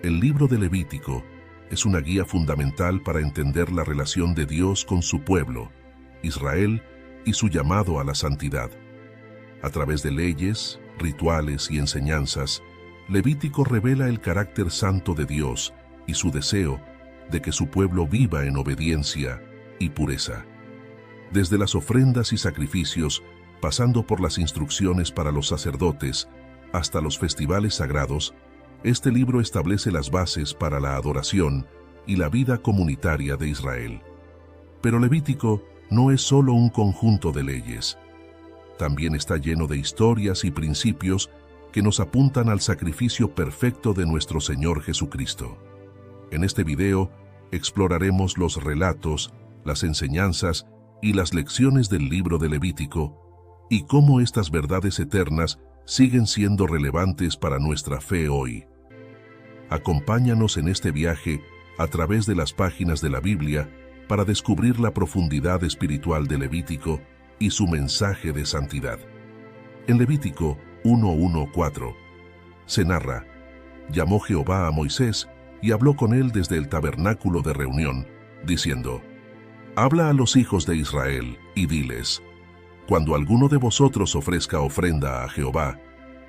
El libro de Levítico es una guía fundamental para entender la relación de Dios con su pueblo, Israel, y su llamado a la santidad. A través de leyes, rituales y enseñanzas, Levítico revela el carácter santo de Dios y su deseo de que su pueblo viva en obediencia y pureza. Desde las ofrendas y sacrificios, pasando por las instrucciones para los sacerdotes, hasta los festivales sagrados, este libro establece las bases para la adoración y la vida comunitaria de Israel. Pero Levítico no es solo un conjunto de leyes. También está lleno de historias y principios que nos apuntan al sacrificio perfecto de nuestro Señor Jesucristo. En este video exploraremos los relatos, las enseñanzas y las lecciones del libro de Levítico y cómo estas verdades eternas siguen siendo relevantes para nuestra fe hoy. Acompáñanos en este viaje a través de las páginas de la Biblia para descubrir la profundidad espiritual de Levítico y su mensaje de santidad. En Levítico 1:1-4 se narra: llamó Jehová a Moisés y habló con él desde el tabernáculo de reunión, diciendo: habla a los hijos de Israel y diles: cuando alguno de vosotros ofrezca ofrenda a Jehová,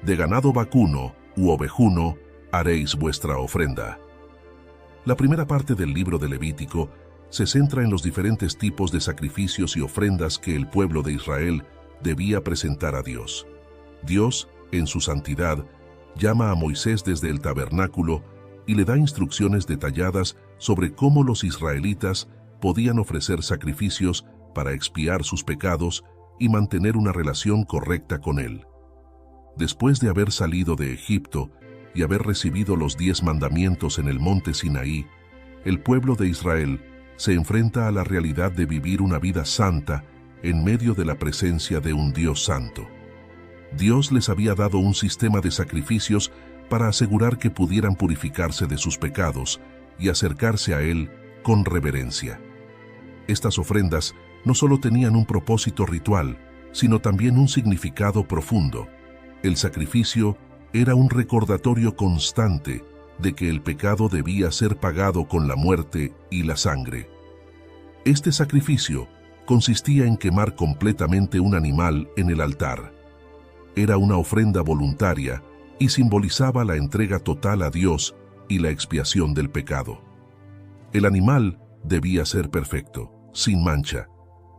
de ganado vacuno u ovejuno, haréis vuestra ofrenda. La primera parte del libro de Levítico se centra en los diferentes tipos de sacrificios y ofrendas que el pueblo de Israel debía presentar a Dios. Dios, en su santidad, llama a Moisés desde el tabernáculo y le da instrucciones detalladas sobre cómo los israelitas podían ofrecer sacrificios para expiar sus pecados y mantener una relación correcta con Él. Después de haber salido de Egipto y haber recibido los 10 mandamientos en el monte Sinaí, el pueblo de Israel se enfrenta a la realidad de vivir una vida santa en medio de la presencia de un Dios santo. Dios les había dado un sistema de sacrificios para asegurar que pudieran purificarse de sus pecados y acercarse a Él con reverencia. Estas ofrendas no solo tenían un propósito ritual, sino también un significado profundo. El sacrificio era un recordatorio constante de que el pecado debía ser pagado con la muerte y la sangre. Este sacrificio consistía en quemar completamente un animal en el altar. Era una ofrenda voluntaria y simbolizaba la entrega total a Dios y la expiación del pecado. El animal debía ser perfecto, sin mancha,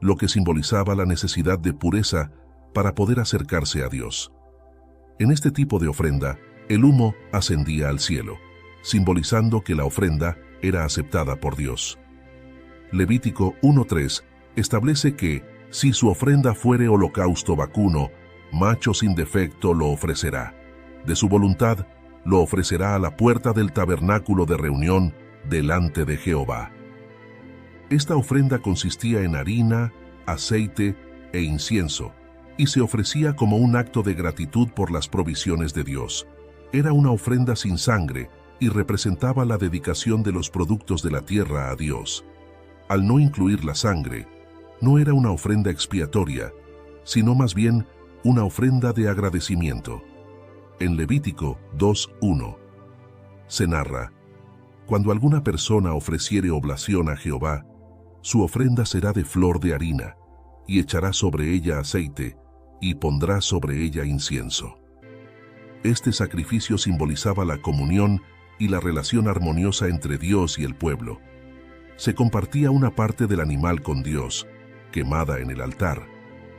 lo que simbolizaba la necesidad de pureza para poder acercarse a Dios. En este tipo de ofrenda, el humo ascendía al cielo, simbolizando que la ofrenda era aceptada por Dios. Levítico 1:3 establece que, si su ofrenda fuere holocausto vacuno, macho sin defecto lo ofrecerá. De su voluntad, lo ofrecerá a la puerta del tabernáculo de reunión delante de Jehová. Esta ofrenda consistía en harina, aceite e incienso, y se ofrecía como un acto de gratitud por las provisiones de Dios. Era una ofrenda sin sangre y representaba la dedicación de los productos de la tierra a Dios. Al no incluir la sangre, no era una ofrenda expiatoria, sino más bien una ofrenda de agradecimiento. En Levítico 2:1 se narra: cuando alguna persona ofreciere oblación a Jehová, su ofrenda será de flor de harina, y echará sobre ella aceite, y pondrá sobre ella incienso. Este sacrificio simbolizaba la comunión y la relación armoniosa entre Dios y el pueblo. Se compartía una parte del animal con Dios, quemada en el altar,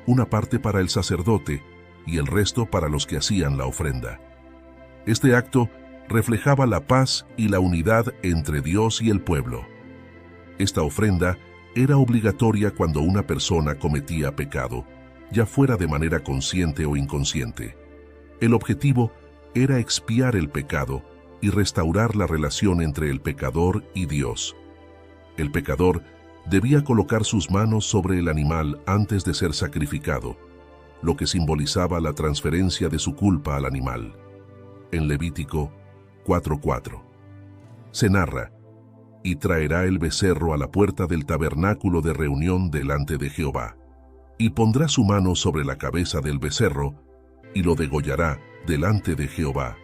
una parte para el sacerdote y el resto para los que hacían la ofrenda. Este acto reflejaba la paz y la unidad entre Dios y el pueblo. Esta ofrenda era obligatoria cuando una persona cometía pecado, ya fuera de manera consciente o inconsciente. El objetivo era expiar el pecado y restaurar la relación entre el pecador y Dios. El pecador debía colocar sus manos sobre el animal antes de ser sacrificado, lo que simbolizaba la transferencia de su culpa al animal. En Levítico 4:4 se narra: y traerá el becerro a la puerta del tabernáculo de reunión delante de Jehová, y pondrá su mano sobre la cabeza del becerro, y lo degollará delante de Jehová.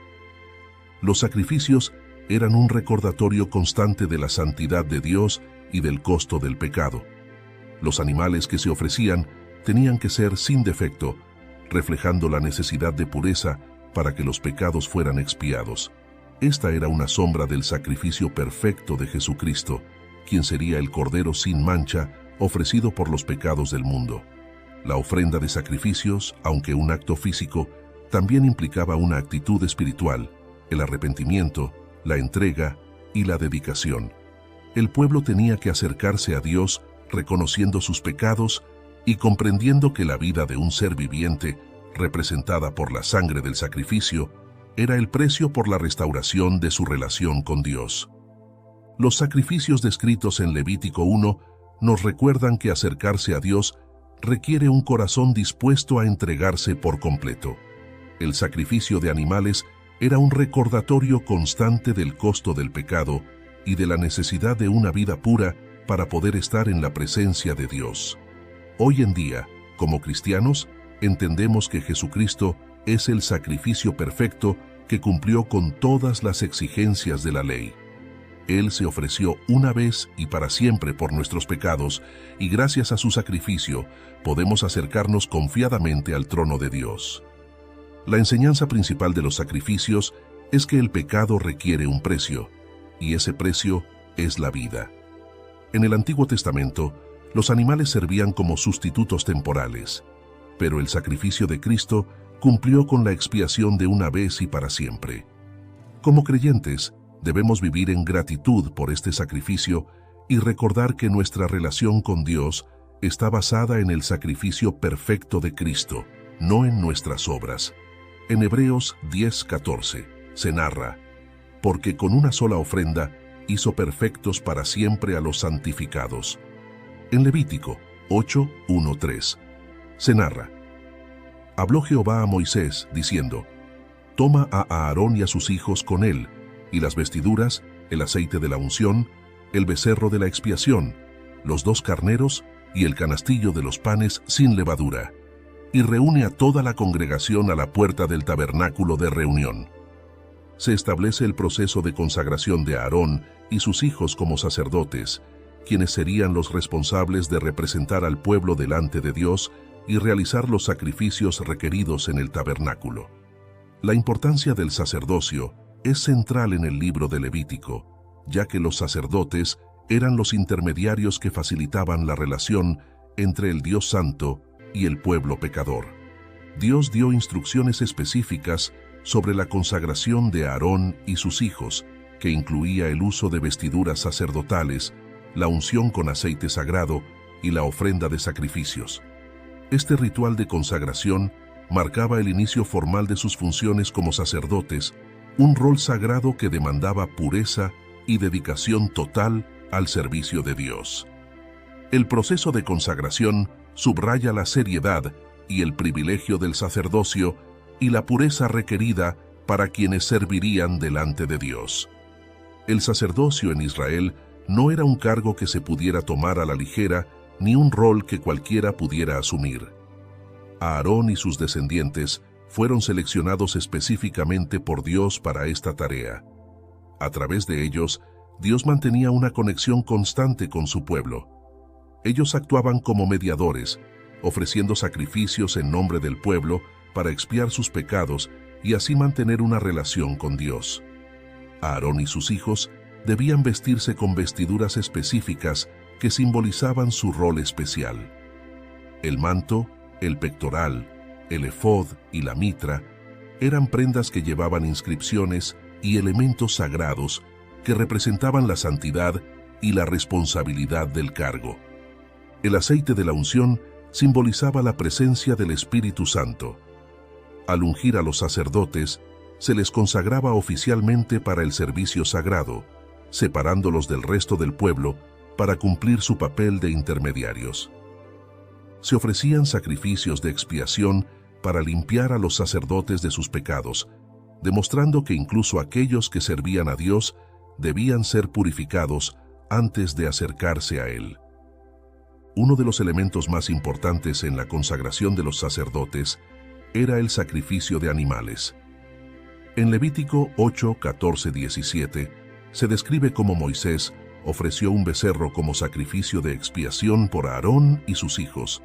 Los sacrificios eran un recordatorio constante de la santidad de Dios y del costo del pecado. Los animales que se ofrecían tenían que ser sin defecto, reflejando la necesidad de pureza para que los pecados fueran expiados. Esta era una sombra del sacrificio perfecto de Jesucristo, quien sería el Cordero sin mancha ofrecido por los pecados del mundo. La ofrenda de sacrificios, aunque un acto físico, también implicaba una actitud espiritual, el arrepentimiento, la entrega y la dedicación. El pueblo tenía que acercarse a Dios reconociendo sus pecados y comprendiendo que la vida de un ser viviente, representada por la sangre del sacrificio, era el precio por la restauración de su relación con Dios. Los sacrificios descritos en Levítico 1 nos recuerdan que acercarse a Dios requiere un corazón dispuesto a entregarse por completo. El sacrificio de animales era un recordatorio constante del costo del pecado y de la necesidad de una vida pura para poder estar en la presencia de Dios. Hoy en día, como cristianos, entendemos que Jesucristo es el sacrificio perfecto que cumplió con todas las exigencias de la ley. Él se ofreció una vez y para siempre por nuestros pecados, y gracias a su sacrificio podemos acercarnos confiadamente al trono de Dios. La enseñanza principal de los sacrificios es que el pecado requiere un precio, y ese precio es la vida. En el Antiguo Testamento, los animales servían como sustitutos temporales, pero el sacrificio de Cristo cumplió con la expiación de una vez y para siempre. Como creyentes, debemos vivir en gratitud por este sacrificio y recordar que nuestra relación con Dios está basada en el sacrificio perfecto de Cristo, no en nuestras obras. En Hebreos 10:14 se narra: porque con una sola ofrenda hizo perfectos para siempre a los santificados. En Levítico 8:1-3 se narra: habló Jehová a Moisés, diciendo: toma a Aarón y a sus hijos con él, y las vestiduras, el aceite de la unción, el becerro de la expiación, los 2 carneros y el canastillo de los panes sin levadura, y reúne a toda la congregación a la puerta del tabernáculo de reunión. Se establece el proceso de consagración de Aarón y sus hijos como sacerdotes, quienes serían los responsables de representar al pueblo delante de Dios y realizar los sacrificios requeridos en el tabernáculo. La importancia del sacerdocio es central en el libro de Levítico, ya que los sacerdotes eran los intermediarios que facilitaban la relación entre el Dios Santo y el pueblo pecador. Dios dio instrucciones específicas sobre la consagración de Aarón y sus hijos, que incluía el uso de vestiduras sacerdotales, la unción con aceite sagrado y la ofrenda de sacrificios. Este ritual de consagración marcaba el inicio formal de sus funciones como sacerdotes, un rol sagrado que demandaba pureza y dedicación total al servicio de Dios. El proceso de consagración subraya la seriedad y el privilegio del sacerdocio y la pureza requerida para quienes servirían delante de Dios. El sacerdocio en Israel no era un cargo que se pudiera tomar a la ligera, ni un rol que cualquiera pudiera asumir. Aarón y sus descendientes fueron seleccionados específicamente por Dios para esta tarea. A través de ellos, Dios mantenía una conexión constante con su pueblo. Ellos actuaban como mediadores, ofreciendo sacrificios en nombre del pueblo para expiar sus pecados y así mantener una relación con Dios. Aarón y sus hijos debían vestirse con vestiduras específicas que simbolizaban su rol especial. El manto, el pectoral, el efod y la mitra eran prendas que llevaban inscripciones y elementos sagrados que representaban la santidad y la responsabilidad del cargo. El aceite de la unción simbolizaba la presencia del Espíritu Santo. Al ungir a los sacerdotes, se les consagraba oficialmente para el servicio sagrado, separándolos del resto del pueblo para cumplir su papel de intermediarios. Se ofrecían sacrificios de expiación para limpiar a los sacerdotes de sus pecados, demostrando que incluso aquellos que servían a Dios debían ser purificados antes de acercarse a Él. Uno de los elementos más importantes en la consagración de los sacerdotes era el sacrificio de animales. En Levítico 8, 14, 17 se describe cómo Moisés ofreció un becerro como sacrificio de expiación por Aarón y sus hijos.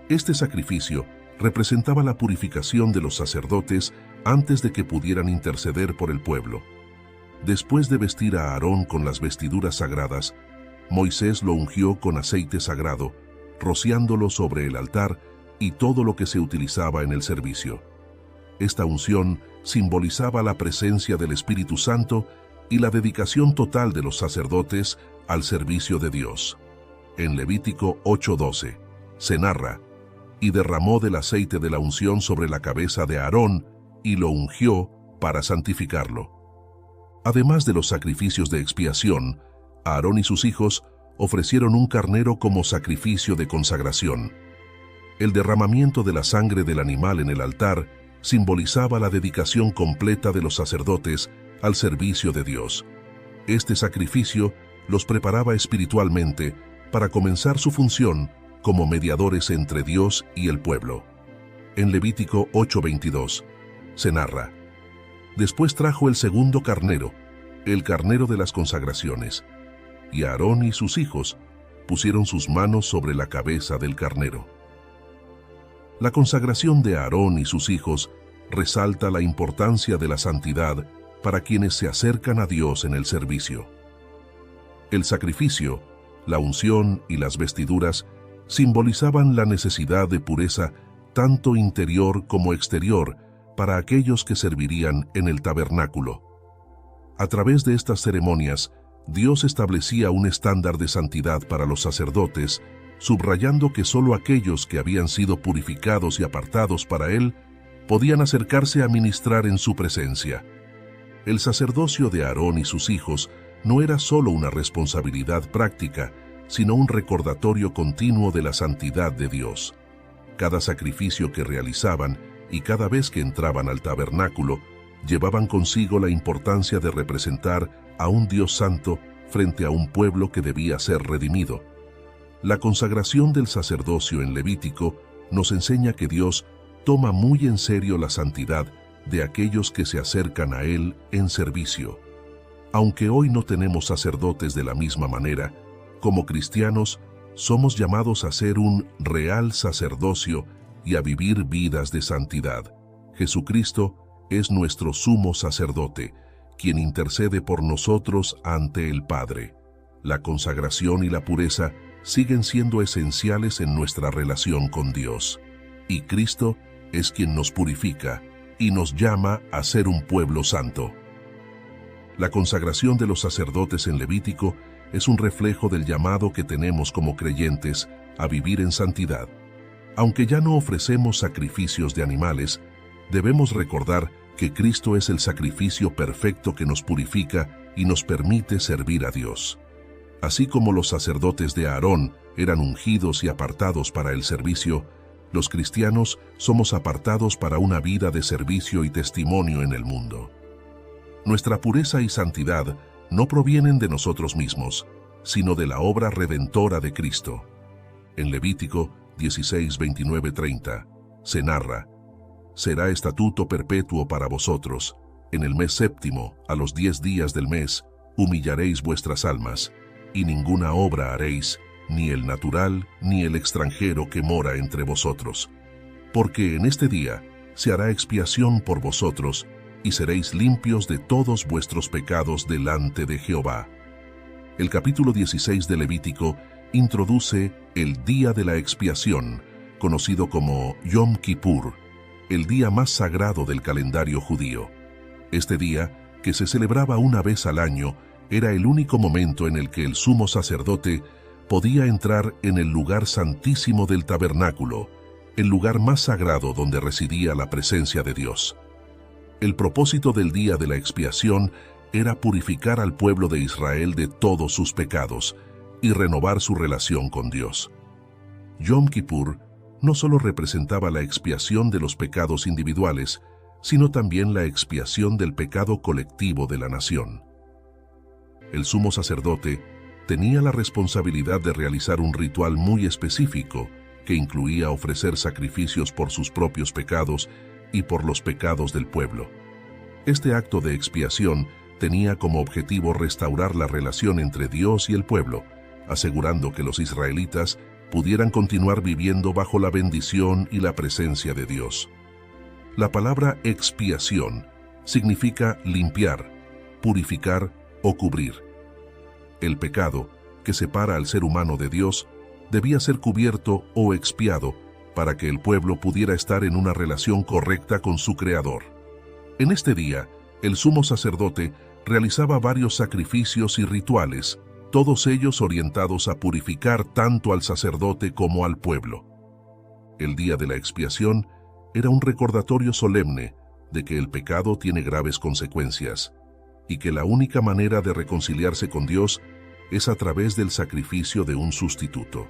Este sacrificio representaba la purificación de los sacerdotes antes de que pudieran interceder por el pueblo. Después de vestir a Aarón con las vestiduras sagradas, Moisés lo ungió con aceite sagrado, rociándolo sobre el altar y todo lo que se utilizaba en el servicio. Esta unción simbolizaba la presencia del Espíritu Santo y la dedicación total de los sacerdotes al servicio de Dios. En Levítico 8:12 se narra: y derramó del aceite de la unción sobre la cabeza de Aarón y lo ungió para santificarlo. Además de los sacrificios de expiación, Aarón y sus hijos ofrecieron un carnero como sacrificio de consagración. El derramamiento de la sangre del animal en el altar simbolizaba la dedicación completa de los sacerdotes al servicio de Dios. Este sacrificio los preparaba espiritualmente para comenzar su función como mediadores entre Dios y el pueblo. En Levítico 8:22 se narra: después trajo el segundo carnero, el carnero de las consagraciones, y Aarón y sus hijos pusieron sus manos sobre la cabeza del carnero. La consagración de Aarón y sus hijos resalta la importancia de la santidad para quienes se acercan a Dios en el servicio. El sacrificio, la unción y las vestiduras simbolizaban la necesidad de pureza tanto interior como exterior para aquellos que servirían en el tabernáculo. A través de estas ceremonias, Dios establecía un estándar de santidad para los sacerdotes, subrayando que solo aquellos que habían sido purificados y apartados para Él podían acercarse a ministrar en su presencia. El sacerdocio de Aarón y sus hijos no era solo una responsabilidad práctica, sino un recordatorio continuo de la santidad de Dios. Cada sacrificio que realizaban y cada vez que entraban al tabernáculo, llevaban consigo la importancia de representar a un Dios santo frente a un pueblo que debía ser redimido. La consagración del sacerdocio en Levítico nos enseña que Dios toma muy en serio la santidad de aquellos que se acercan a Él en servicio. Aunque hoy no tenemos sacerdotes de la misma manera, como cristianos somos llamados a ser un real sacerdocio y a vivir vidas de santidad. Jesucristo es nuestro sumo sacerdote, quien intercede por nosotros ante el Padre. La consagración y la pureza siguen siendo esenciales en nuestra relación con Dios, y Cristo es quien nos purifica y nos llama a ser un pueblo santo. La consagración de los sacerdotes en Levítico es un reflejo del llamado que tenemos como creyentes a vivir en santidad. Aunque ya no ofrecemos sacrificios de animales, debemos recordar que Cristo es el sacrificio perfecto que nos purifica y nos permite servir a Dios. Así como los sacerdotes de Aarón eran ungidos y apartados para el servicio, los cristianos somos apartados para una vida de servicio y testimonio en el mundo. Nuestra pureza y santidad no provienen de nosotros mismos, sino de la obra redentora de Cristo. En Levítico 16, 29, 30 se narra: será estatuto perpetuo para vosotros. En el mes séptimo, a los 10 días del mes, humillaréis vuestras almas, y ninguna obra haréis, ni el natural, ni el extranjero que mora entre vosotros. Porque en este día se hará expiación por vosotros, y seréis limpios de todos vuestros pecados delante de Jehová. El capítulo 16 de Levítico introduce el día de la expiación, conocido como Yom Kippur, el día más sagrado del calendario judío. Este día, que se celebraba una vez al año, era el único momento en el que el sumo sacerdote podía entrar en el lugar santísimo del tabernáculo, el lugar más sagrado donde residía la presencia de Dios. El propósito del día de la expiación era purificar al pueblo de Israel de todos sus pecados y renovar su relación con Dios. Yom Kippur no solo representaba la expiación de los pecados individuales, sino también la expiación del pecado colectivo de la nación. El sumo sacerdote tenía la responsabilidad de realizar un ritual muy específico que incluía ofrecer sacrificios por sus propios pecados y por los pecados del pueblo. Este acto de expiación tenía como objetivo restaurar la relación entre Dios y el pueblo, asegurando que los israelitas pudieran continuar viviendo bajo la bendición y la presencia de Dios. La palabra expiación significa limpiar, purificar o cubrir. El pecado, que separa al ser humano de Dios, debía ser cubierto o expiado para que el pueblo pudiera estar en una relación correcta con su Creador. En este día, el sumo sacerdote realizaba varios sacrificios y rituales, todos ellos orientados a purificar tanto al sacerdote como al pueblo. El día de la expiación era un recordatorio solemne de que el pecado tiene graves consecuencias y que la única manera de reconciliarse con Dios es a través del sacrificio de un sustituto.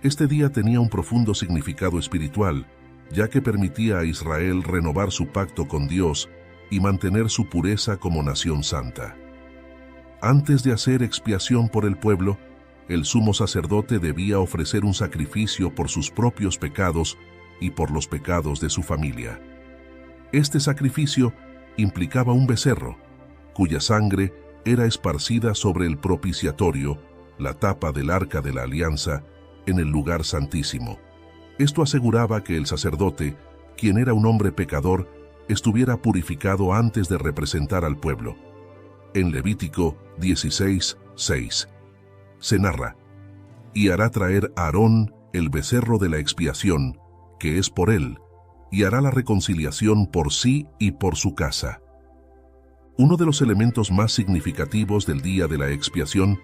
Este día tenía un profundo significado espiritual, ya que permitía a Israel renovar su pacto con Dios y mantener su pureza como nación santa. Antes de hacer expiación por el pueblo, el sumo sacerdote debía ofrecer un sacrificio por sus propios pecados y por los pecados de su familia. Este sacrificio implicaba un becerro, cuya sangre era esparcida sobre el propiciatorio, la tapa del arca de la alianza, en el lugar santísimo. Esto aseguraba que el sacerdote, quien era un hombre pecador, estuviera purificado antes de representar al pueblo. En Levítico 16:6 se narra: «Y hará traer Aarón el becerro de la expiación, que es por él, y hará la reconciliación por sí y por su casa». Uno de los elementos más significativos del día de la expiación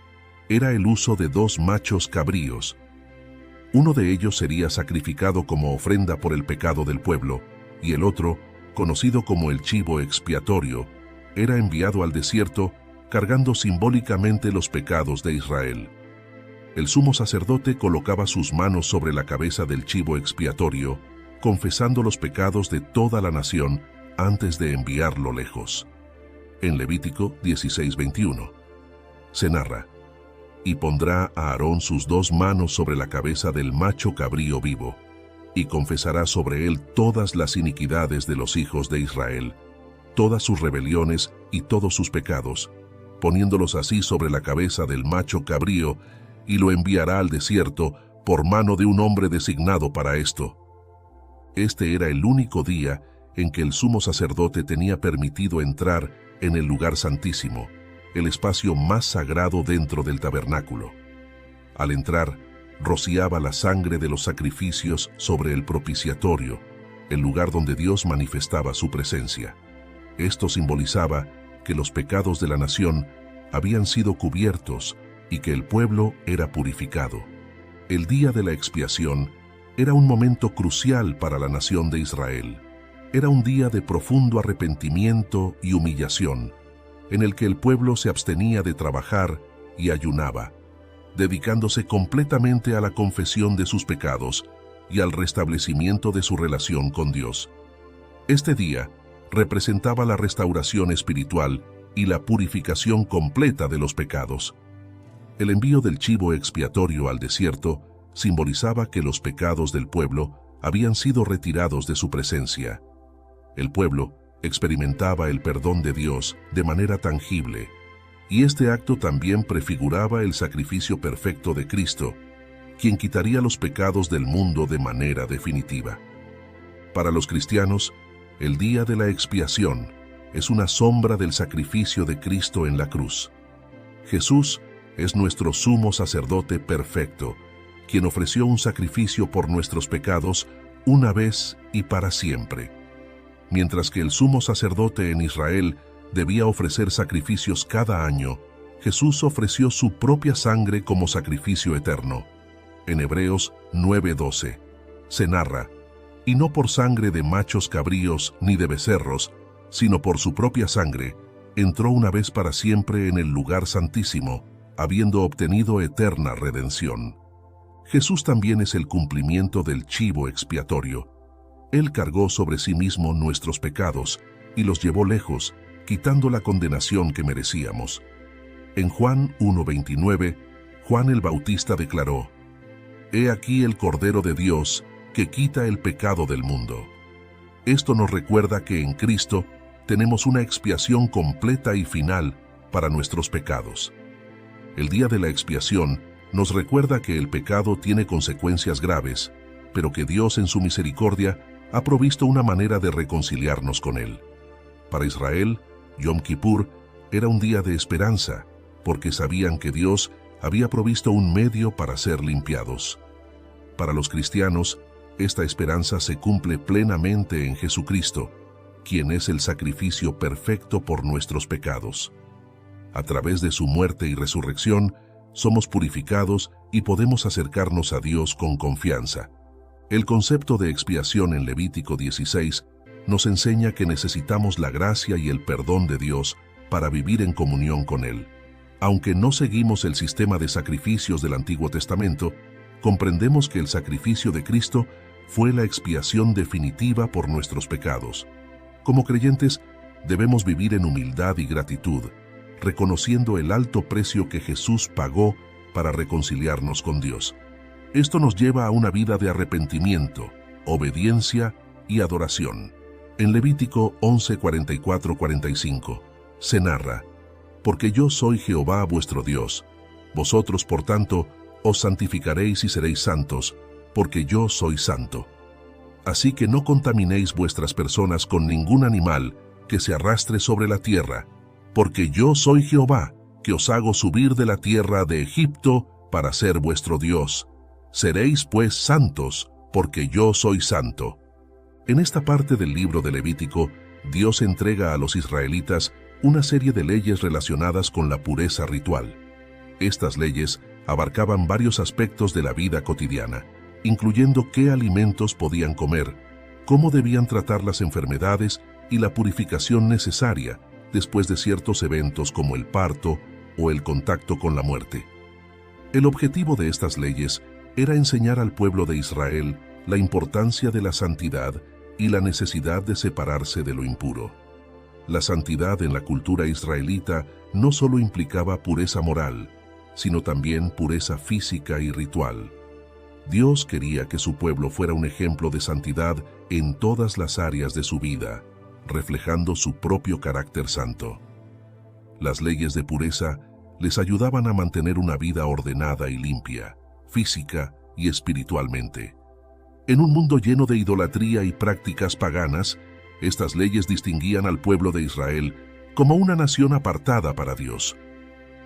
era el uso de 2 machos cabríos. Uno de ellos sería sacrificado como ofrenda por el pecado del pueblo, y el otro, conocido como el chivo expiatorio, era enviado al desierto cargando simbólicamente los pecados de Israel. El sumo sacerdote colocaba sus manos sobre la cabeza del chivo expiatorio, confesando los pecados de toda la nación antes de enviarlo lejos. En Levítico 16:21 se narra: «Y pondrá a Aarón sus 2 manos sobre la cabeza del macho cabrío vivo, y confesará sobre él todas las iniquidades de los hijos de Israel, todas sus rebeliones y todos sus pecados, poniéndolos así sobre la cabeza del macho cabrío, y lo enviará al desierto por mano de un hombre designado para esto». Este era el único día en que el sumo sacerdote tenía permitido entrar en el lugar santísimo, el espacio más sagrado dentro del tabernáculo. Al entrar, rociaba la sangre de los sacrificios sobre el propiciatorio, el lugar donde Dios manifestaba su presencia. Esto simbolizaba que los pecados de la nación habían sido cubiertos y que el pueblo era purificado. El día de la expiación era un momento crucial para la nación de Israel. Era un día de profundo arrepentimiento y humillación, en el que el pueblo se abstenía de trabajar y ayunaba, dedicándose completamente a la confesión de sus pecados y al restablecimiento de su relación con Dios. Este día representaba la restauración espiritual y la purificación completa de los pecados. El envío del chivo expiatorio al desierto simbolizaba que los pecados del pueblo habían sido retirados de su presencia. El pueblo experimentaba el perdón de Dios de manera tangible, y este acto también prefiguraba el sacrificio perfecto de Cristo, quien quitaría los pecados del mundo de manera definitiva. Para los cristianos, el día de la expiación es una sombra del sacrificio de Cristo en la cruz. Jesús es nuestro sumo sacerdote perfecto, quien ofreció un sacrificio por nuestros pecados una vez y para siempre. Mientras que el sumo sacerdote en Israel debía ofrecer sacrificios cada año, Jesús ofreció su propia sangre como sacrificio eterno. En Hebreos 9:12 se narra: «Y no por sangre de machos cabríos ni de becerros, sino por su propia sangre, entró una vez para siempre en el lugar santísimo, habiendo obtenido eterna redención». Jesús también es el cumplimiento del chivo expiatorio. Él cargó sobre sí mismo nuestros pecados y los llevó lejos, quitando la condenación que merecíamos. En Juan 1:29, Juan el Bautista declaró: «He aquí el Cordero de Dios que quita el pecado del mundo». Esto nos recuerda que en Cristo tenemos una expiación completa y final para nuestros pecados. El día de la expiación nos recuerda que el pecado tiene consecuencias graves, pero que Dios en su misericordia ha provisto una manera de reconciliarnos con Él. Para Israel, Yom Kippur era un día de esperanza, porque sabían que Dios había provisto un medio para ser limpiados. Para los cristianos, esta esperanza se cumple plenamente en Jesucristo, quien es el sacrificio perfecto por nuestros pecados. A través de su muerte y resurrección, somos purificados y podemos acercarnos a Dios con confianza. El concepto de expiación en Levítico 16 nos enseña que necesitamos la gracia y el perdón de Dios para vivir en comunión con Él. Aunque no seguimos el sistema de sacrificios del Antiguo Testamento, comprendemos que el sacrificio de Cristo fue la expiación definitiva por nuestros pecados. Como creyentes, debemos vivir en humildad y gratitud, reconociendo el alto precio que Jesús pagó para reconciliarnos con Dios. Esto nos lleva a una vida de arrepentimiento, obediencia y adoración. En Levítico 11:44-45 se narra: «Porque yo soy Jehová vuestro Dios, vosotros por tanto os santificaréis y seréis santos, porque yo soy santo. Así que no contaminéis vuestras personas con ningún animal que se arrastre sobre la tierra, porque yo soy Jehová, que os hago subir de la tierra de Egipto para ser vuestro Dios. Seréis pues santos, porque yo soy santo». En esta parte del libro de Levítico, Dios entrega a los israelitas una serie de leyes relacionadas con la pureza ritual. Estas leyes abarcaban varios aspectos de la vida cotidiana, incluyendo qué alimentos podían comer, cómo debían tratar las enfermedades y la purificación necesaria después de ciertos eventos como el parto o el contacto con la muerte. El objetivo de estas leyes era enseñar al pueblo de Israel la importancia de la santidad y la necesidad de separarse de lo impuro. La santidad en la cultura israelita no solo implicaba pureza moral, sino también pureza física y ritual. Dios quería que su pueblo fuera un ejemplo de santidad en todas las áreas de su vida, reflejando su propio carácter santo. Las leyes de pureza les ayudaban a mantener una vida ordenada y limpia, física y espiritualmente. En un mundo lleno de idolatría y prácticas paganas, estas leyes distinguían al pueblo de Israel como una nación apartada para Dios.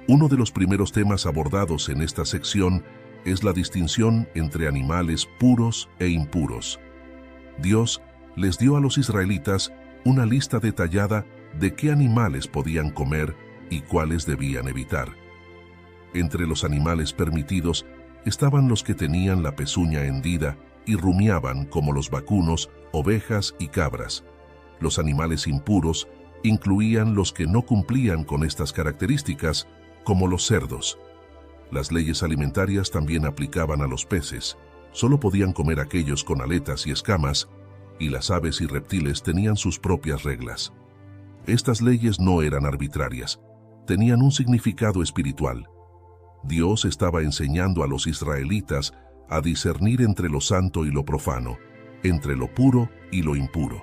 Uno de los primeros temas abordados en esta sección es la distinción entre animales puros e impuros. Dios les dio a los israelitas una lista detallada de qué animales podían comer y cuáles debían evitar. Entre los animales permitidos estaban los que tenían la pezuña hendida y rumiaban, como los vacunos, ovejas y cabras. Los animales impuros incluían los que no cumplían con estas características, como los cerdos. Las leyes alimentarias también aplicaban a los peces. Solo podían comer aquellos con aletas y escamas, y las aves y reptiles tenían sus propias reglas. Estas leyes no eran arbitrarias, tenían un significado espiritual. Dios estaba enseñando a los israelitas a discernir entre lo santo y lo profano, entre lo puro y lo impuro.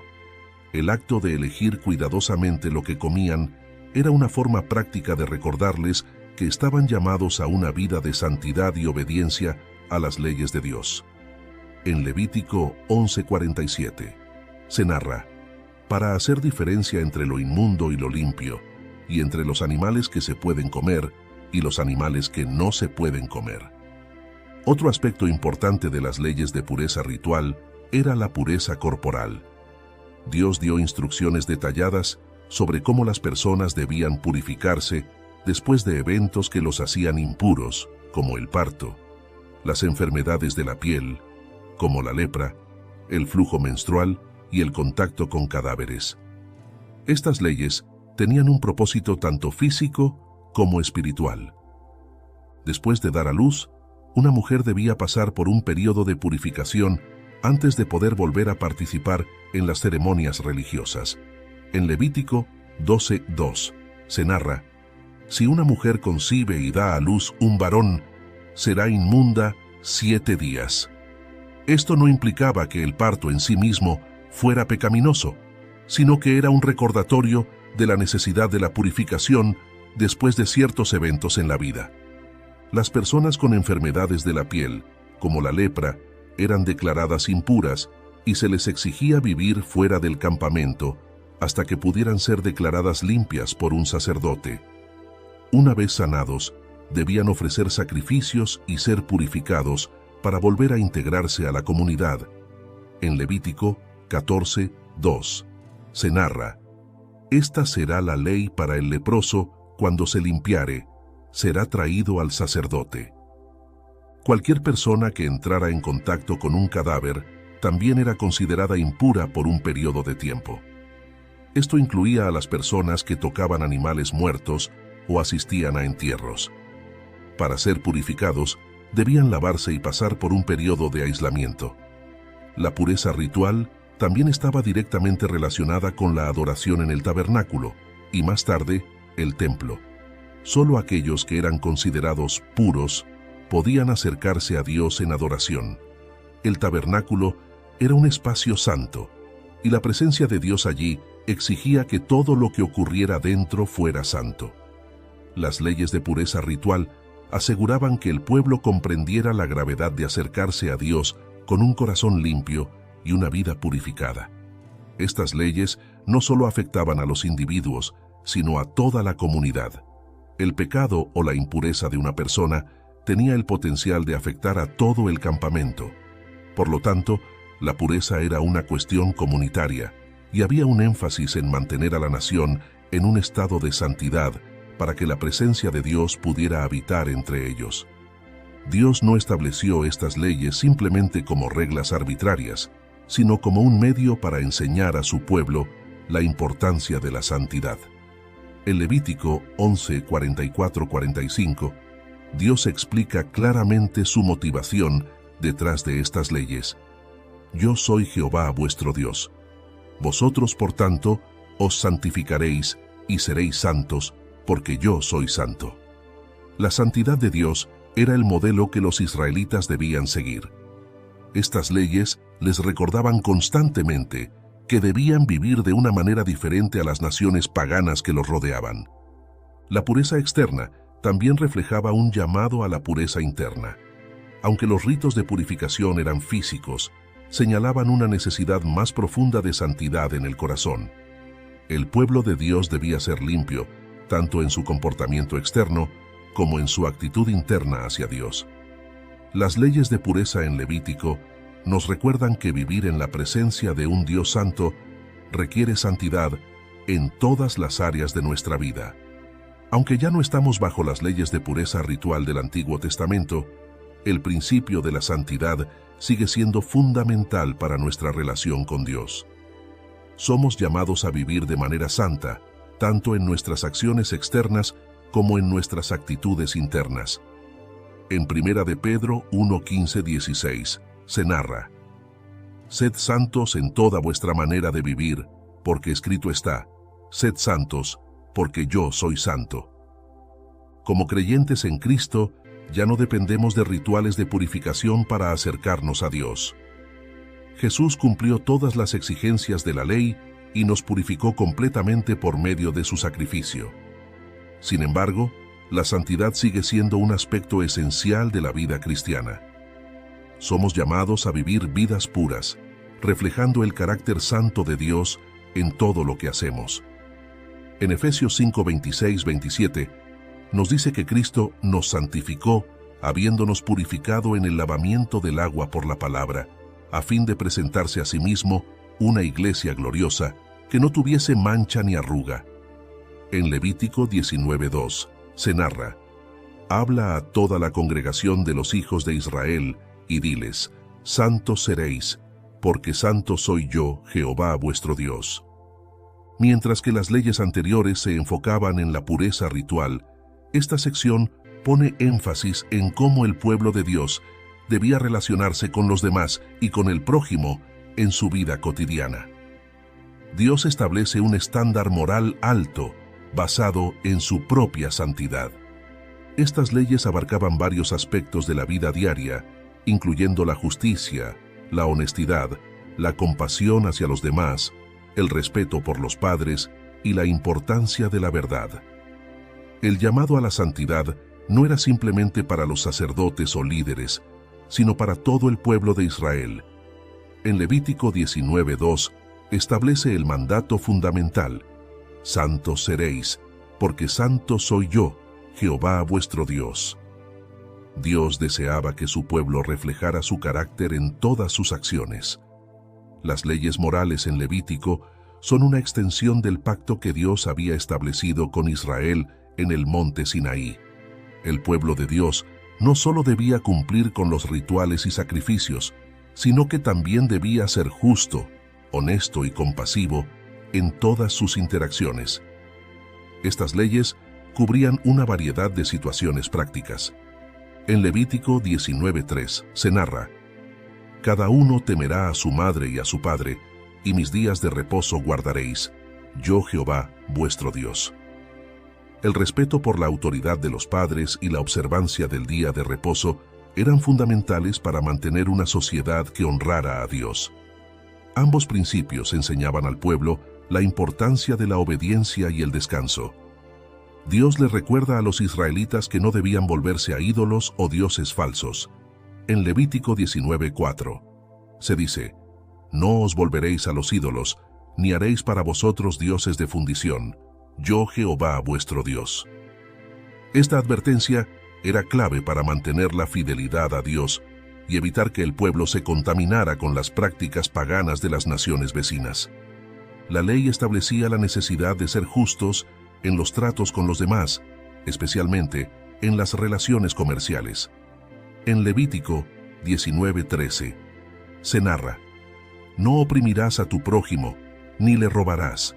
El acto de elegir cuidadosamente lo que comían era una forma práctica de recordarles que estaban llamados a una vida de santidad y obediencia a las leyes de Dios. En Levítico 11:47 se narra: «Para hacer diferencia entre lo inmundo y lo limpio, y entre los animales que se pueden comer y los animales que no se pueden comer». Otro aspecto importante de las leyes de pureza ritual era la pureza corporal. Dios dio instrucciones detalladas sobre cómo las personas debían purificarse después de eventos que los hacían impuros, como el parto, las enfermedades de la piel, como la lepra, el flujo menstrual y el contacto con cadáveres. Estas leyes tenían un propósito tanto físico como espiritual. Después de dar a luz, una mujer debía pasar por un periodo de purificación antes de poder volver a participar en las ceremonias religiosas. En Levítico 12:2 se narra: «Si una mujer concibe y da a luz un varón, será inmunda 7 días». Esto no implicaba que el parto en sí mismo fuera pecaminoso, sino que era un recordatorio de la necesidad de la purificación después de ciertos eventos en la vida. Las personas con enfermedades de la piel, como la lepra, eran declaradas impuras y se les exigía vivir fuera del campamento hasta que pudieran ser declaradas limpias por un sacerdote. Una vez sanados, debían ofrecer sacrificios y ser purificados para volver a integrarse a la comunidad. En Levítico 14:2 se narra: «Esta será la ley para el leproso cuando se limpiare, será traído al sacerdote». Cualquier persona que entrara en contacto con un cadáver también era considerada impura por un periodo de tiempo. Esto incluía a las personas que tocaban animales muertos o asistían a entierros. Para ser purificados, debían lavarse y pasar por un periodo de aislamiento. La pureza ritual también estaba directamente relacionada con la adoración en el tabernáculo y más tarde, el templo. Solo aquellos que eran considerados puros podían acercarse a Dios en adoración. El tabernáculo era un espacio santo, y la presencia de Dios allí exigía que todo lo que ocurriera dentro fuera santo. Las leyes de pureza ritual aseguraban que el pueblo comprendiera la gravedad de acercarse a Dios con un corazón limpio y una vida purificada. Estas leyes no solo afectaban a los individuos, sino a toda la comunidad. El pecado o la impureza de una persona tenía el potencial de afectar a todo el campamento. Por lo tanto, la pureza era una cuestión comunitaria, y había un énfasis en mantener a la nación en un estado de santidad para que la presencia de Dios pudiera habitar entre ellos. Dios no estableció estas leyes simplemente como reglas arbitrarias, sino como un medio para enseñar a su pueblo la importancia de la santidad. En Levítico 11:44-45, Dios explica claramente su motivación detrás de estas leyes. «Yo soy Jehová vuestro Dios. Vosotros, por tanto, os santificaréis y seréis santos, porque yo soy santo». La santidad de Dios era el modelo que los israelitas debían seguir. Estas leyes les recordaban constantemente que debían vivir de una manera diferente a las naciones paganas que los rodeaban. La pureza externa también reflejaba un llamado a la pureza interna. Aunque los ritos de purificación eran físicos, señalaban una necesidad más profunda de santidad en el corazón. El pueblo de Dios debía ser limpio, tanto en su comportamiento externo como en su actitud interna hacia Dios. Las leyes de pureza en Levítico nos recuerdan que vivir en la presencia de un Dios santo requiere santidad en todas las áreas de nuestra vida. Aunque ya no estamos bajo las leyes de pureza ritual del Antiguo Testamento, el principio de la santidad sigue siendo fundamental para nuestra relación con Dios. Somos llamados a vivir de manera santa, tanto en nuestras acciones externas como en nuestras actitudes internas. En 1 de Pedro 1:15-16 se narra: «Sed santos en toda vuestra manera de vivir, porque escrito está: sed santos, porque yo soy santo». Como creyentes en Cristo, ya no dependemos de rituales de purificación para acercarnos a Dios. Jesús cumplió todas las exigencias de la ley y nos purificó completamente por medio de su sacrificio. Sin embargo, la santidad sigue siendo un aspecto esencial de la vida cristiana. Somos llamados a vivir vidas puras, reflejando el carácter santo de Dios en todo lo que hacemos. En Efesios 5:26-27, nos dice que Cristo nos santificó, habiéndonos purificado en el lavamiento del agua por la palabra, a fin de presentarse a sí mismo una iglesia gloriosa, que no tuviese mancha ni arruga. En Levítico 19:2 se narra: «Habla a toda la congregación de los hijos de Israel, y diles: santos seréis, porque santo soy yo, Jehová vuestro Dios». Mientras que las leyes anteriores se enfocaban en la pureza ritual, esta sección pone énfasis en cómo el pueblo de Dios debía relacionarse con los demás y con el prójimo en su vida cotidiana. Dios establece un estándar moral alto, basado en su propia santidad. Estas leyes abarcaban varios aspectos de la vida diaria, incluyendo la justicia, la honestidad, la compasión hacia los demás, el respeto por los padres y la importancia de la verdad. El llamado a la santidad no era simplemente para los sacerdotes o líderes, sino para todo el pueblo de Israel. En Levítico 19:2 establece el mandato fundamental: santos seréis, porque santo soy yo, Jehová vuestro Dios. Dios deseaba que su pueblo reflejara su carácter en todas sus acciones. Las leyes morales en Levítico son una extensión del pacto que Dios había establecido con Israel en el monte Sinaí. El pueblo de Dios no solo debía cumplir con los rituales y sacrificios, sino que también debía ser justo, honesto y compasivo en todas sus interacciones. Estas leyes cubrían una variedad de situaciones prácticas. En Levítico 19:3 se narra: «Cada uno temerá a su madre y a su padre, y mis días de reposo guardaréis, yo Jehová, vuestro Dios». El respeto por la autoridad de los padres y la observancia del día de reposo eran fundamentales para mantener una sociedad que honrara a Dios. Ambos principios enseñaban al pueblo la importancia de la obediencia y el descanso. Dios le recuerda a los israelitas que no debían volverse a ídolos o dioses falsos. En Levítico 19:4 se dice: «No os volveréis a los ídolos, ni haréis para vosotros dioses de fundición, yo Jehová vuestro Dios». Esta advertencia era clave para mantener la fidelidad a Dios y evitar que el pueblo se contaminara con las prácticas paganas de las naciones vecinas. La ley establecía la necesidad de ser justos en los tratos con los demás, especialmente en las relaciones comerciales. En Levítico 19:13 se narra: «No oprimirás a tu prójimo, ni le robarás.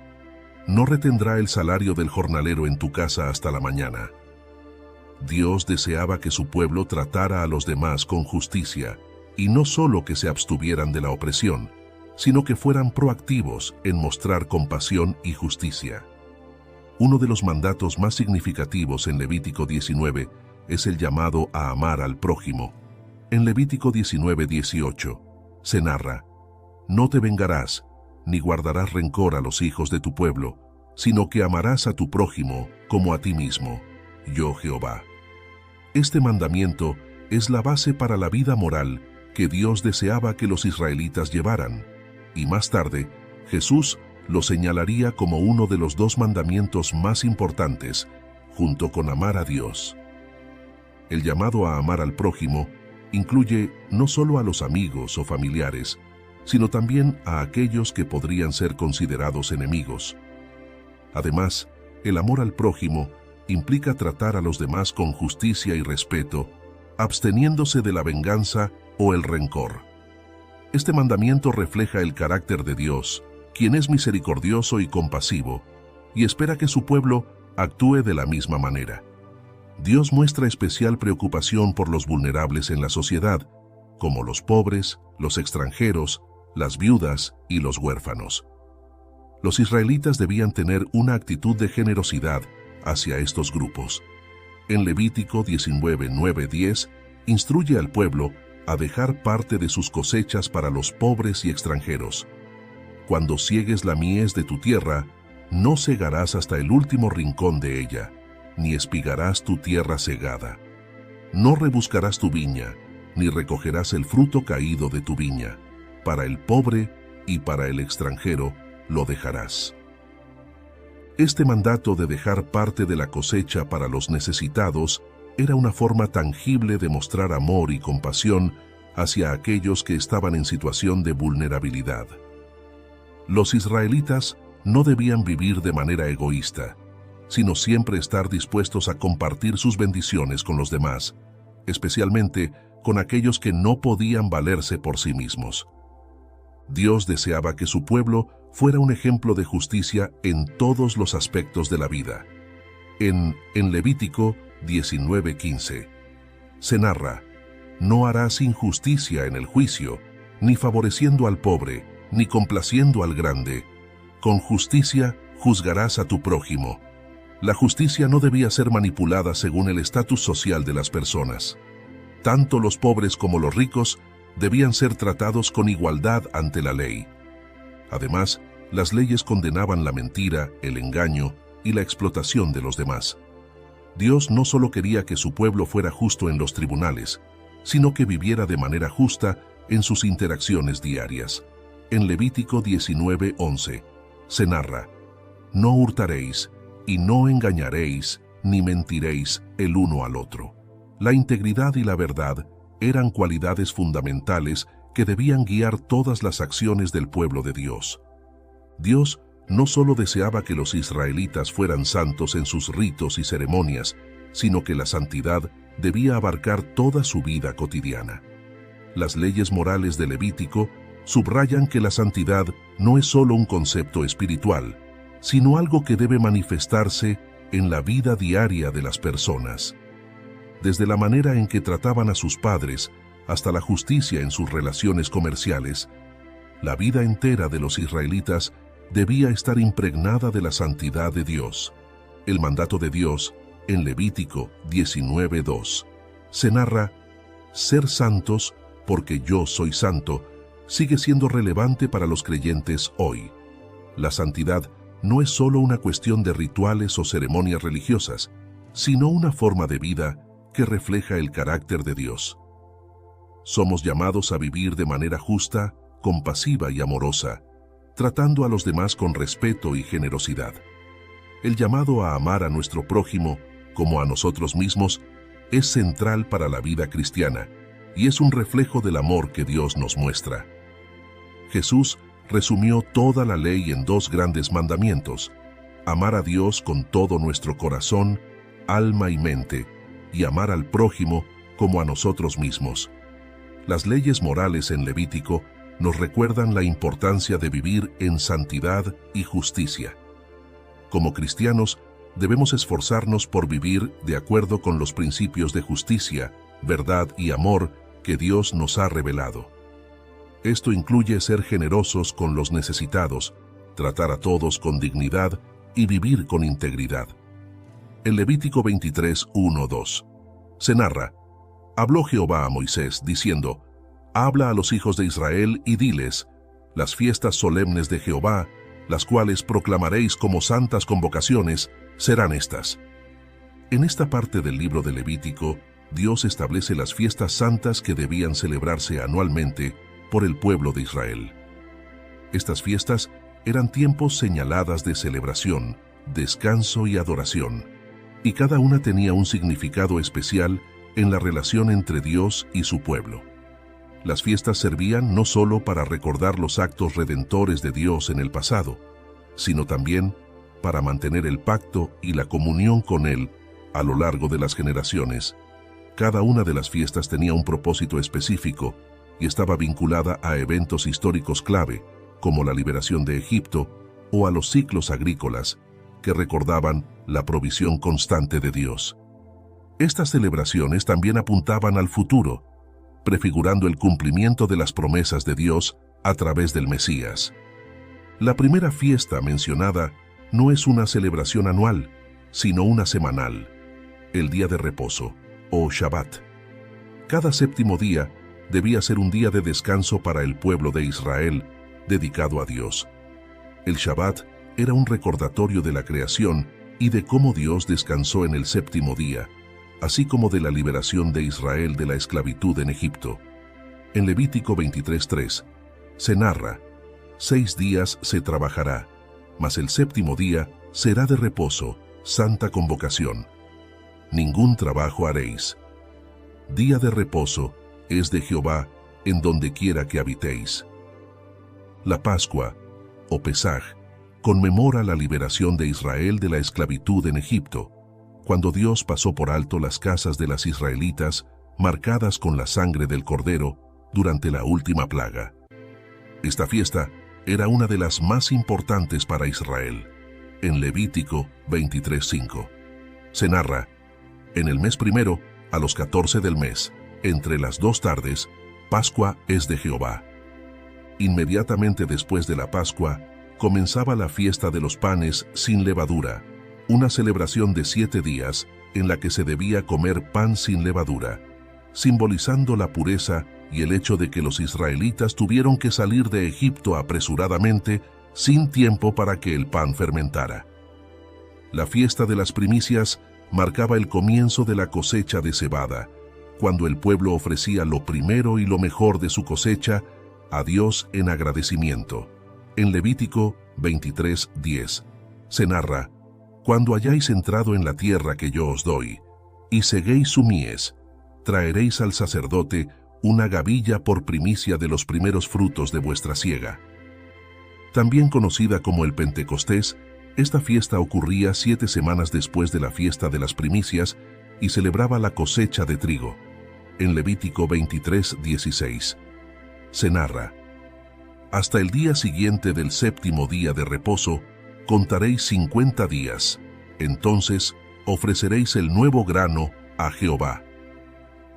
No retendrá el salario del jornalero en tu casa hasta la mañana». Dios deseaba que su pueblo tratara a los demás con justicia, y no solo que se abstuvieran de la opresión, sino que fueran proactivos en mostrar compasión y justicia. Uno de los mandatos más significativos en Levítico 19 es el llamado a amar al prójimo. En Levítico 19:18 se narra: «No te vengarás, ni guardarás rencor a los hijos de tu pueblo, sino que amarás a tu prójimo como a ti mismo, yo Jehová». Este mandamiento es la base para la vida moral que Dios deseaba que los israelitas llevaran, y más tarde Jesús lo señalaría como uno de los 2 mandamientos más importantes, junto con amar a Dios. El llamado a amar al prójimo incluye no solo a los amigos o familiares, sino también a aquellos que podrían ser considerados enemigos. Además, el amor al prójimo implica tratar a los demás con justicia y respeto, absteniéndose de la venganza o el rencor. Este mandamiento refleja el carácter de Dios, quien es misericordioso y compasivo, y espera que su pueblo actúe de la misma manera. Dios muestra especial preocupación por los vulnerables en la sociedad, como los pobres, los extranjeros, las viudas y los huérfanos. Los israelitas debían tener una actitud de generosidad hacia estos grupos. En Levítico 19:9-10 instruye al pueblo a dejar parte de sus cosechas para los pobres y extranjeros. Cuando ciegues la mies de tu tierra, no segarás hasta el último rincón de ella, ni espigarás tu tierra segada. No rebuscarás tu viña, ni recogerás el fruto caído de tu viña. Para el pobre y para el extranjero lo dejarás. Este mandato de dejar parte de la cosecha para los necesitados era una forma tangible de mostrar amor y compasión hacia aquellos que estaban en situación de vulnerabilidad. Los israelitas no debían vivir de manera egoísta, sino siempre estar dispuestos a compartir sus bendiciones con los demás, especialmente con aquellos que no podían valerse por sí mismos. Dios deseaba que su pueblo fuera un ejemplo de justicia en todos los aspectos de la vida. En Levítico 19:15 se narra: «No harás injusticia en el juicio, ni favoreciendo al pobre, ni complaciendo al grande. Con justicia juzgarás a tu prójimo». La justicia no debía ser manipulada según el estatus social de las personas. Tanto los pobres como los ricos debían ser tratados con igualdad ante la ley. Además, Las leyes condenaban la mentira, el engaño y la explotación de los demás. Dios no solo quería que su pueblo fuera justo en los tribunales, sino que viviera de manera justa en sus interacciones diarias. En Levítico 19:11 se narra: «No hurtaréis, y no engañaréis, ni mentiréis el uno al otro». La integridad y la verdad eran cualidades fundamentales que debían guiar todas las acciones del pueblo de Dios. Dios no solo deseaba que los israelitas fueran santos en sus ritos y ceremonias, sino que la santidad debía abarcar toda su vida cotidiana. Las leyes morales de Levítico subrayan que la santidad no es solo un concepto espiritual, sino algo que debe manifestarse en la vida diaria de las personas. Desde la manera en que trataban a sus padres hasta la justicia en sus relaciones comerciales, la vida entera de los israelitas debía estar impregnada de la santidad de Dios. El mandato de Dios, en Levítico 19:2, se narra: «Ser santos, porque yo soy santo», sigue siendo relevante para los creyentes hoy. La santidad no es solo una cuestión de rituales o ceremonias religiosas, sino una forma de vida que refleja el carácter de Dios. Somos llamados a vivir de manera justa, compasiva y amorosa, tratando a los demás con respeto y generosidad. El llamado a amar a nuestro prójimo como a nosotros mismos es central para la vida cristiana y es un reflejo del amor que Dios nos muestra. Jesús resumió toda la ley en 2 grandes mandamientos: amar a Dios con todo nuestro corazón, alma y mente, y amar al prójimo como a nosotros mismos. Las leyes morales en Levítico nos recuerdan la importancia de vivir en santidad y justicia. Como cristianos, debemos esforzarnos por vivir de acuerdo con los principios de justicia, verdad y amor que Dios nos ha revelado. Esto incluye ser generosos con los necesitados, tratar a todos con dignidad y vivir con integridad. En Levítico 23:1-2 se narra: «Habló Jehová a Moisés, diciendo: Habla a los hijos de Israel y diles: las fiestas solemnes de Jehová, las cuales proclamaréis como santas convocaciones, serán estas». En esta parte del libro de Levítico, Dios establece las fiestas santas que debían celebrarse anualmente por el pueblo de Israel. Estas fiestas eran tiempos señaladas de celebración, descanso y adoración, y cada una tenía un significado especial en la relación entre Dios y su pueblo. Las fiestas servían no solo para recordar los actos redentores de Dios en el pasado, sino también para mantener el pacto y la comunión con Él a lo largo de las generaciones. Cada una de las fiestas tenía un propósito específico y estaba vinculada a eventos históricos clave, como la liberación de Egipto o a los ciclos agrícolas, que recordaban la provisión constante de Dios. Estas celebraciones también apuntaban al futuro, prefigurando el cumplimiento de las promesas de Dios a través del Mesías. La primera fiesta mencionada no es una celebración anual, sino una semanal, el día de reposo, o Shabbat. Cada séptimo día debía ser un día de descanso para el pueblo de Israel, dedicado a Dios. El Shabbat era un recordatorio de la creación y de cómo Dios descansó en el séptimo día, así como de la liberación de Israel de la esclavitud en Egipto. En Levítico 23:3 se narra: 6 días se trabajará, mas el séptimo día será de reposo, santa convocación. Ningún trabajo haréis. Día de reposo es de Jehová en donde quiera que habitéis. La Pascua, o Pesaj, conmemora la liberación de Israel de la esclavitud en Egipto, cuando Dios pasó por alto las casas de las israelitas marcadas con la sangre del Cordero durante la última plaga. Esta fiesta era una de las más importantes para Israel. En Levítico 23:5 se narra: en el mes primero, a los 14 del mes, entre las 2 tardes, Pascua es de Jehová. Inmediatamente después de la Pascua, comenzaba la fiesta de los panes sin levadura, una celebración de 7 días en la que se debía comer pan sin levadura, simbolizando la pureza y el hecho de que los israelitas tuvieron que salir de Egipto apresuradamente sin tiempo para que el pan fermentara. La fiesta de las primicias marcaba el comienzo de la cosecha de cebada, cuando el pueblo ofrecía lo primero y lo mejor de su cosecha a Dios en agradecimiento. En Levítico 23:10 se narra: «Cuando hayáis entrado en la tierra que yo os doy, y seguéis su mies, traeréis al sacerdote una gavilla por primicia de los primeros frutos de vuestra siega». También conocida como el Pentecostés, esta fiesta ocurría 7 semanas después de la fiesta de las primicias y celebraba la cosecha de trigo. En Levítico 23:16 se narra: «Hasta el día siguiente del 7º día de reposo, contaréis 50 días, entonces ofreceréis el nuevo grano a Jehová».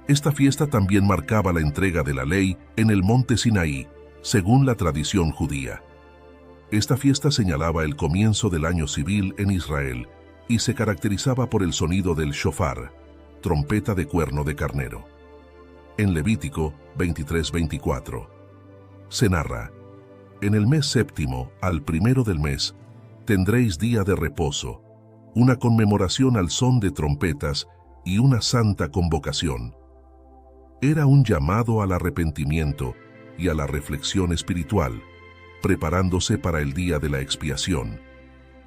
Esta fiesta también marcaba la entrega de la ley en el monte Sinaí, según la tradición judía. Esta fiesta señalaba el comienzo del año civil en Israel y se caracterizaba por el sonido del shofar, trompeta de cuerno de carnero. En Levítico 23:24 se narra: «En el mes 7º, al primero del mes, tendréis día de reposo, una conmemoración al son de trompetas y una santa convocación». Era un llamado al arrepentimiento y a la reflexión espiritual, preparándose para el día de la expiación.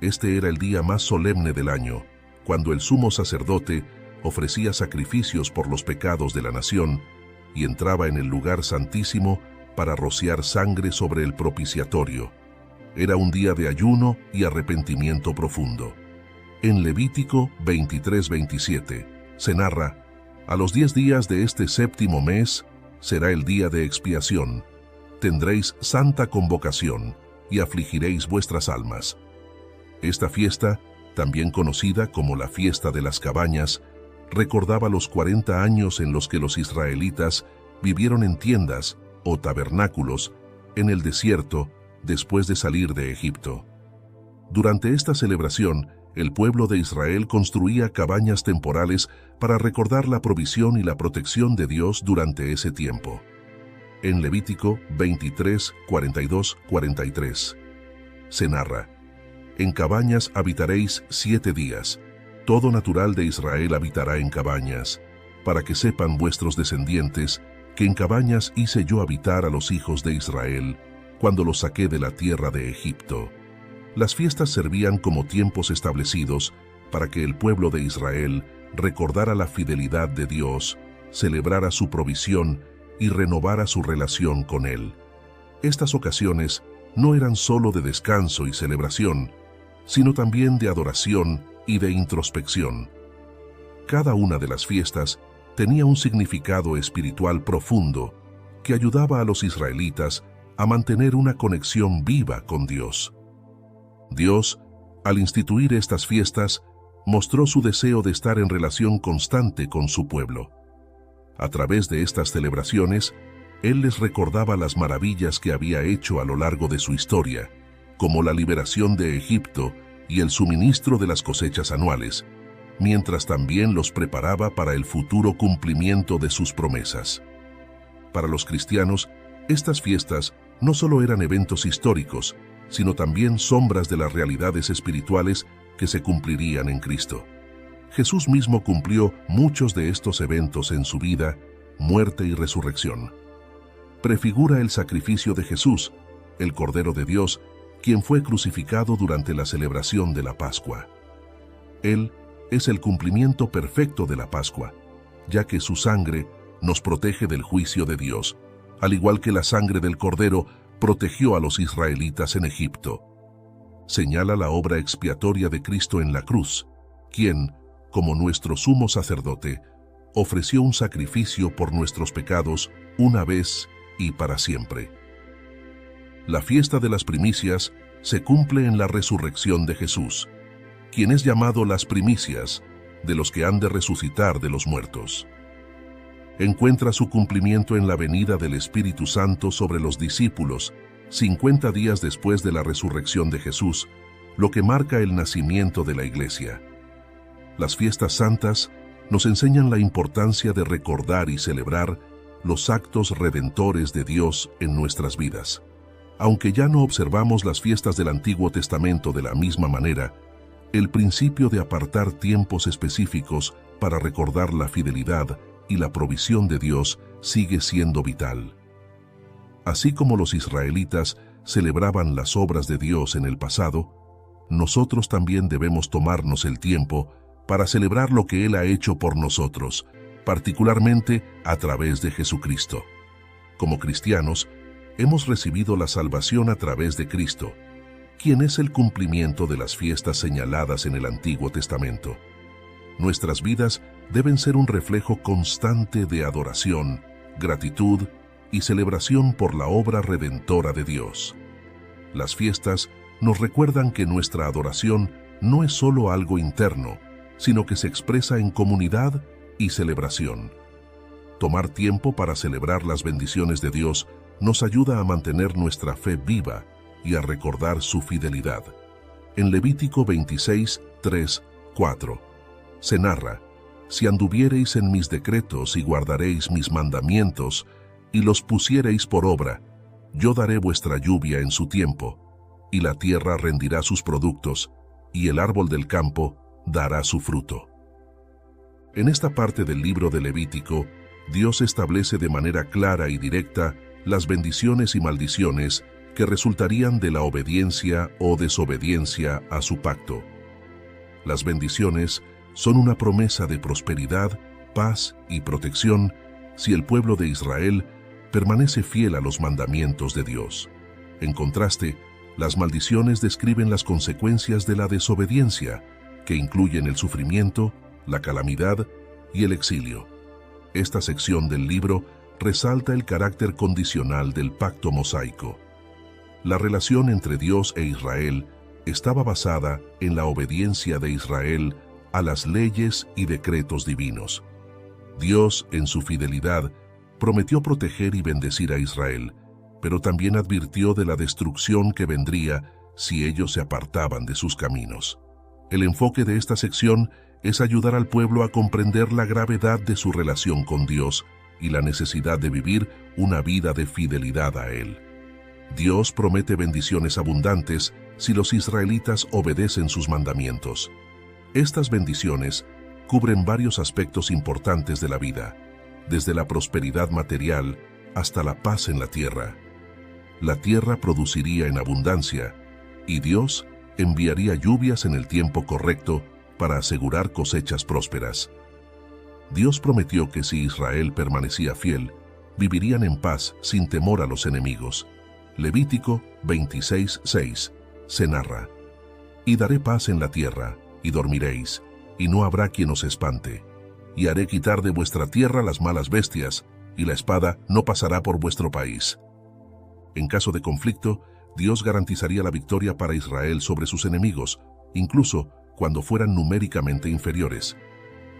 Este era el día más solemne del año, cuando el sumo sacerdote ofrecía sacrificios por los pecados de la nación y entraba en el lugar santísimo para rociar sangre sobre el propiciatorio. Era un día de ayuno y arrepentimiento profundo. En Levítico 23:27 se narra: «A los 10 días de este 7º mes será el día de expiación. Tendréis santa convocación y afligiréis vuestras almas». Esta fiesta, también conocida como la fiesta de las cabañas, recordaba los 40 años en los que los israelitas vivieron en tiendas o tabernáculos en el desierto después de salir de Egipto. Durante esta celebración, el pueblo de Israel construía cabañas temporales para recordar la provisión y la protección de Dios durante ese tiempo. En Levítico 23:42-43 se narra: «En cabañas habitaréis 7 días, todo natural de Israel habitará en cabañas, para que sepan vuestros descendientes que en cabañas hice yo habitar a los hijos de Israel, cuando los saqué de la tierra de Egipto». Las fiestas servían como tiempos establecidos para que el pueblo de Israel recordara la fidelidad de Dios, celebrara su provisión y renovara su relación con Él. Estas ocasiones no eran solo de descanso y celebración, sino también de adoración y de introspección. Cada una de las fiestas tenía un significado espiritual profundo que ayudaba a los israelitas a mantener una conexión viva con Dios. Dios, al instituir estas fiestas, mostró su deseo de estar en relación constante con su pueblo. A través de estas celebraciones, Él les recordaba las maravillas que había hecho a lo largo de su historia, como la liberación de Egipto y el suministro de las cosechas anuales, mientras también los preparaba para el futuro cumplimiento de sus promesas. Para los cristianos, estas fiestas no solo eran eventos históricos, sino también sombras de las realidades espirituales que se cumplirían en Cristo. Jesús mismo cumplió muchos de estos eventos en su vida, muerte y resurrección. Prefigura el sacrificio de Jesús, el Cordero de Dios, quien fue crucificado durante la celebración de la Pascua. Él es el cumplimiento perfecto de la Pascua, ya que su sangre nos protege del juicio de Dios, al igual que la sangre del Cordero protegió a los israelitas en Egipto. Señala la obra expiatoria de Cristo en la cruz, quien, como nuestro sumo sacerdote, ofreció un sacrificio por nuestros pecados una vez y para siempre. La fiesta de las primicias se cumple en la resurrección de Jesús, quien es llamado las primicias de los que han de resucitar de los muertos. Encuentra su cumplimiento en la venida del Espíritu Santo sobre los discípulos 50 días después de la resurrección de Jesús, lo que marca el nacimiento de la Iglesia. Las fiestas santas nos enseñan la importancia de recordar y celebrar los actos redentores de Dios en nuestras vidas. Aunque ya no observamos las fiestas del Antiguo Testamento de la misma manera, el principio de apartar tiempos específicos para recordar la fidelidad y la provisión de Dios sigue siendo vital. Así como los israelitas celebraban las obras de Dios en el pasado, nosotros también debemos tomarnos el tiempo para celebrar lo que Él ha hecho por nosotros, particularmente a través de Jesucristo. Como cristianos, hemos recibido la salvación a través de Cristo, quien es el cumplimiento de las fiestas señaladas en el Antiguo Testamento. Nuestras vidas deben ser un reflejo constante de adoración, gratitud y celebración por la obra redentora de Dios. Las fiestas nos recuerdan que nuestra adoración no es solo algo interno, sino que se expresa en comunidad y celebración. Tomar tiempo para celebrar las bendiciones de Dios nos ayuda a mantener nuestra fe viva y a recordar su fidelidad. En Levítico 26, 3, 4, se narra: «Si anduviereis en mis decretos y guardaréis mis mandamientos, y los pusiereis por obra, yo daré vuestra lluvia en su tiempo, y la tierra rendirá sus productos, y el árbol del campo dará su fruto». En esta parte del libro de Levítico, Dios establece de manera clara y directa las bendiciones y maldiciones que resultarían de la obediencia o desobediencia a su pacto. Las bendiciones son una promesa de prosperidad, paz y protección si el pueblo de Israel permanece fiel a los mandamientos de Dios. En contraste, las maldiciones describen las consecuencias de la desobediencia, que incluyen el sufrimiento, la calamidad y el exilio. Esta sección del libro resalta el carácter condicional del pacto mosaico. La relación entre Dios e Israel estaba basada en la obediencia de Israel a las leyes y decretos divinos. Dios, en su fidelidad, prometió proteger y bendecir a Israel, pero también advirtió de la destrucción que vendría si ellos se apartaban de sus caminos. El enfoque de esta sección es ayudar al pueblo a comprender la gravedad de su relación con Dios y la necesidad de vivir una vida de fidelidad a Él. Dios promete bendiciones abundantes si los israelitas obedecen sus mandamientos. Estas bendiciones cubren varios aspectos importantes de la vida, desde la prosperidad material hasta la paz en la tierra. La tierra produciría en abundancia, y Dios enviaría lluvias en el tiempo correcto para asegurar cosechas prósperas. Dios prometió que si Israel permanecía fiel, vivirían en paz sin temor a los enemigos. Levítico 26:6 se narra: «Y daré paz en la tierra, y dormiréis, y no habrá quien os espante. Y haré quitar de vuestra tierra las malas bestias, y la espada no pasará por vuestro país». En caso de conflicto, Dios garantizaría la victoria para Israel sobre sus enemigos, incluso cuando fueran numéricamente inferiores.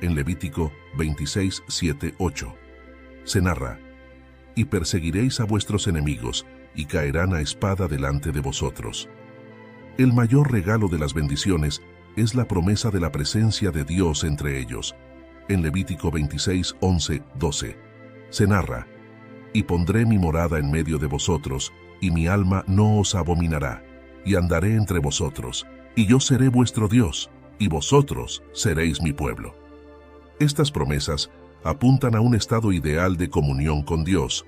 En Levítico 26:7-8 se narra: «Y perseguiréis a vuestros enemigos, y caerán a espada delante de vosotros». El mayor regalo de las bendiciones es la promesa de la presencia de Dios entre ellos. En Levítico 26:11-12 se narra: «Y pondré mi morada en medio de vosotros, y mi alma no os abominará, y andaré entre vosotros, y yo seré vuestro Dios, y vosotros seréis mi pueblo». Estas promesas apuntan a un estado ideal de comunión con Dios,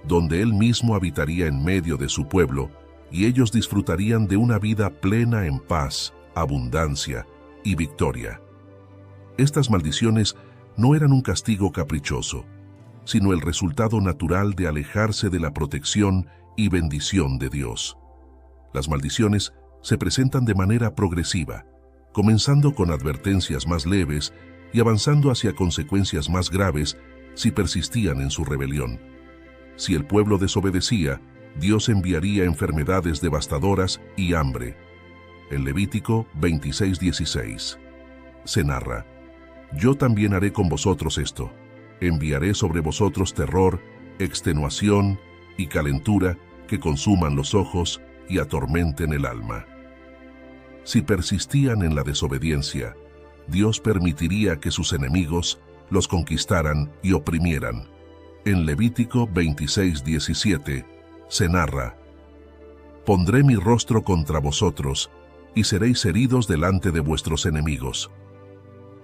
donde Él mismo habitaría en medio de su pueblo, y ellos disfrutarían de una vida plena en paz, abundancia y victoria. Estas maldiciones no eran un castigo caprichoso, sino el resultado natural de alejarse de la protección y bendición de Dios. Las maldiciones se presentan de manera progresiva, comenzando con advertencias más leves y avanzando hacia consecuencias más graves si persistían en su rebelión. Si el pueblo desobedecía, Dios enviaría enfermedades devastadoras y hambre. En Levítico 26:16 se narra: «Yo también haré con vosotros esto. Enviaré sobre vosotros terror, extenuación y calentura que consuman los ojos y atormenten el alma». Si persistían en la desobediencia, Dios permitiría que sus enemigos los conquistaran y oprimieran. En Levítico 26:17 se narra: pondré mi rostro contra vosotros, y seréis heridos delante de vuestros enemigos.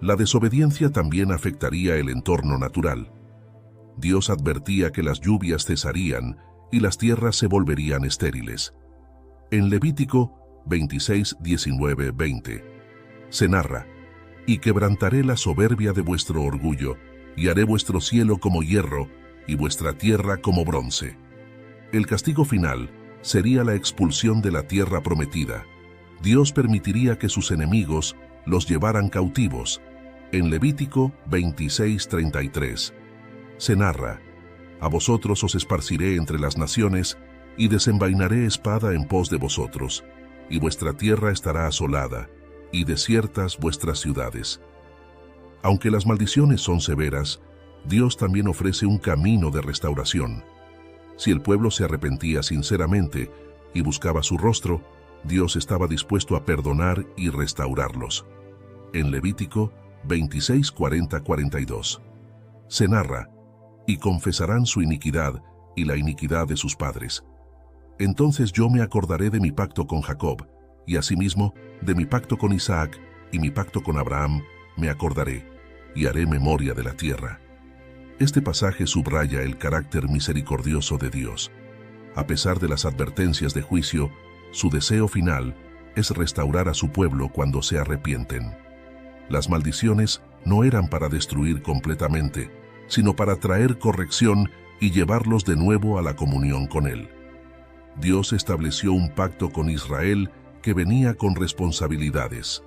La desobediencia también afectaría el entorno natural. Dios advertía que las lluvias cesarían y las tierras se volverían estériles. En Levítico 26, 19, 20 se narra: «Y quebrantaré la soberbia de vuestro orgullo, y haré vuestro cielo como hierro, y vuestra tierra como bronce». El castigo final sería la expulsión de la tierra prometida. Dios permitiría que sus enemigos los llevaran cautivos. En Levítico 26:33 se narra: «A vosotros os esparciré entre las naciones, y desenvainaré espada en pos de vosotros, y vuestra tierra estará asolada, y desiertas vuestras ciudades». Aunque las maldiciones son severas, Dios también ofrece un camino de restauración. Si el pueblo se arrepentía sinceramente y buscaba su rostro, Dios estaba dispuesto a perdonar y restaurarlos. En Levítico 26, 40, 42 se narra: «Y confesarán su iniquidad y la iniquidad de sus padres. Entonces yo me acordaré de mi pacto con Jacob, y asimismo de mi pacto con Isaac y mi pacto con Abraham me acordaré, y haré memoria de la tierra». Este pasaje subraya el carácter misericordioso de Dios. A pesar de las advertencias de juicio, su deseo final es restaurar a su pueblo cuando se arrepienten. Las maldiciones no eran para destruir completamente, sino para traer corrección y llevarlos de nuevo a la comunión con Él. Dios estableció un pacto con Israel que venía con responsabilidades.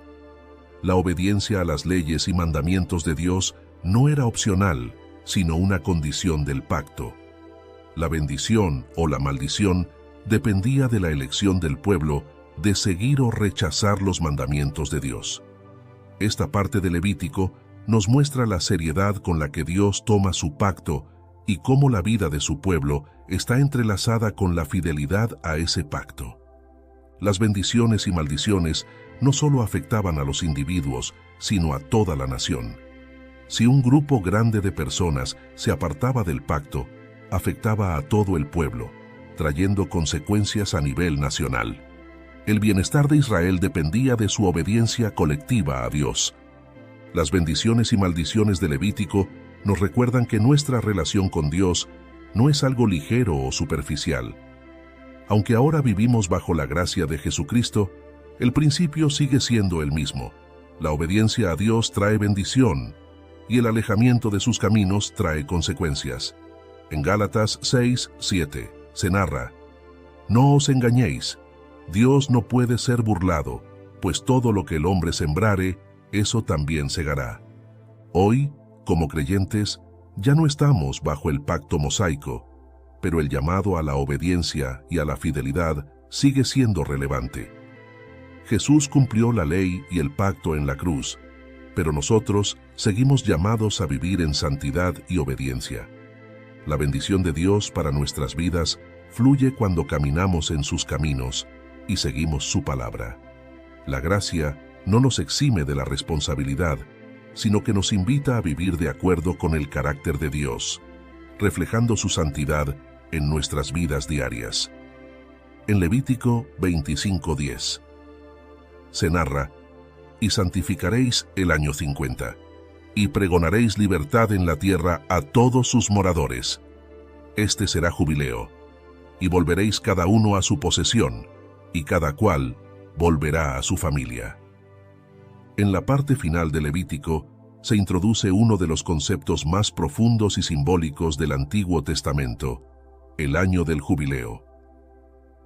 La obediencia a las leyes y mandamientos de Dios no era opcional, sino una condición del pacto. La bendición o la maldición dependía de la elección del pueblo de seguir o rechazar los mandamientos de Dios. Esta parte de Levítico nos muestra la seriedad con la que Dios toma su pacto y cómo la vida de su pueblo está entrelazada con la fidelidad a ese pacto. Las bendiciones y maldiciones no solo afectaban a los individuos, sino a toda la nación. Si un grupo grande de personas se apartaba del pacto, afectaba a todo el pueblo, trayendo consecuencias a nivel nacional. El bienestar de Israel dependía de su obediencia colectiva a Dios. Las bendiciones y maldiciones de Levítico nos recuerdan que nuestra relación con Dios no es algo ligero o superficial. Aunque ahora vivimos bajo la gracia de Jesucristo, el principio sigue siendo el mismo. La obediencia a Dios trae bendición, y el alejamiento de sus caminos trae consecuencias. En Gálatas 6, 7 se narra: «No os engañéis, Dios no puede ser burlado, pues todo lo que el hombre sembrare, eso también segará». Hoy, como creyentes, ya no estamos bajo el pacto mosaico, pero el llamado a la obediencia y a la fidelidad sigue siendo relevante. Jesús cumplió la ley y el pacto en la cruz, pero nosotros seguimos llamados a vivir en santidad y obediencia. La bendición de Dios para nuestras vidas fluye cuando caminamos en sus caminos y seguimos su palabra. La gracia no nos exime de la responsabilidad, sino que nos invita a vivir de acuerdo con el carácter de Dios, reflejando su santidad en nuestras vidas diarias. En Levítico 25:10 se narra: «Y santificaréis el año 50, y pregonaréis libertad en la tierra a todos sus moradores. Este será jubileo, y volveréis cada uno a su posesión, y cada cual volverá a su familia». En la parte final de Levítico se introduce uno de los conceptos más profundos y simbólicos del Antiguo Testamento: el año del jubileo.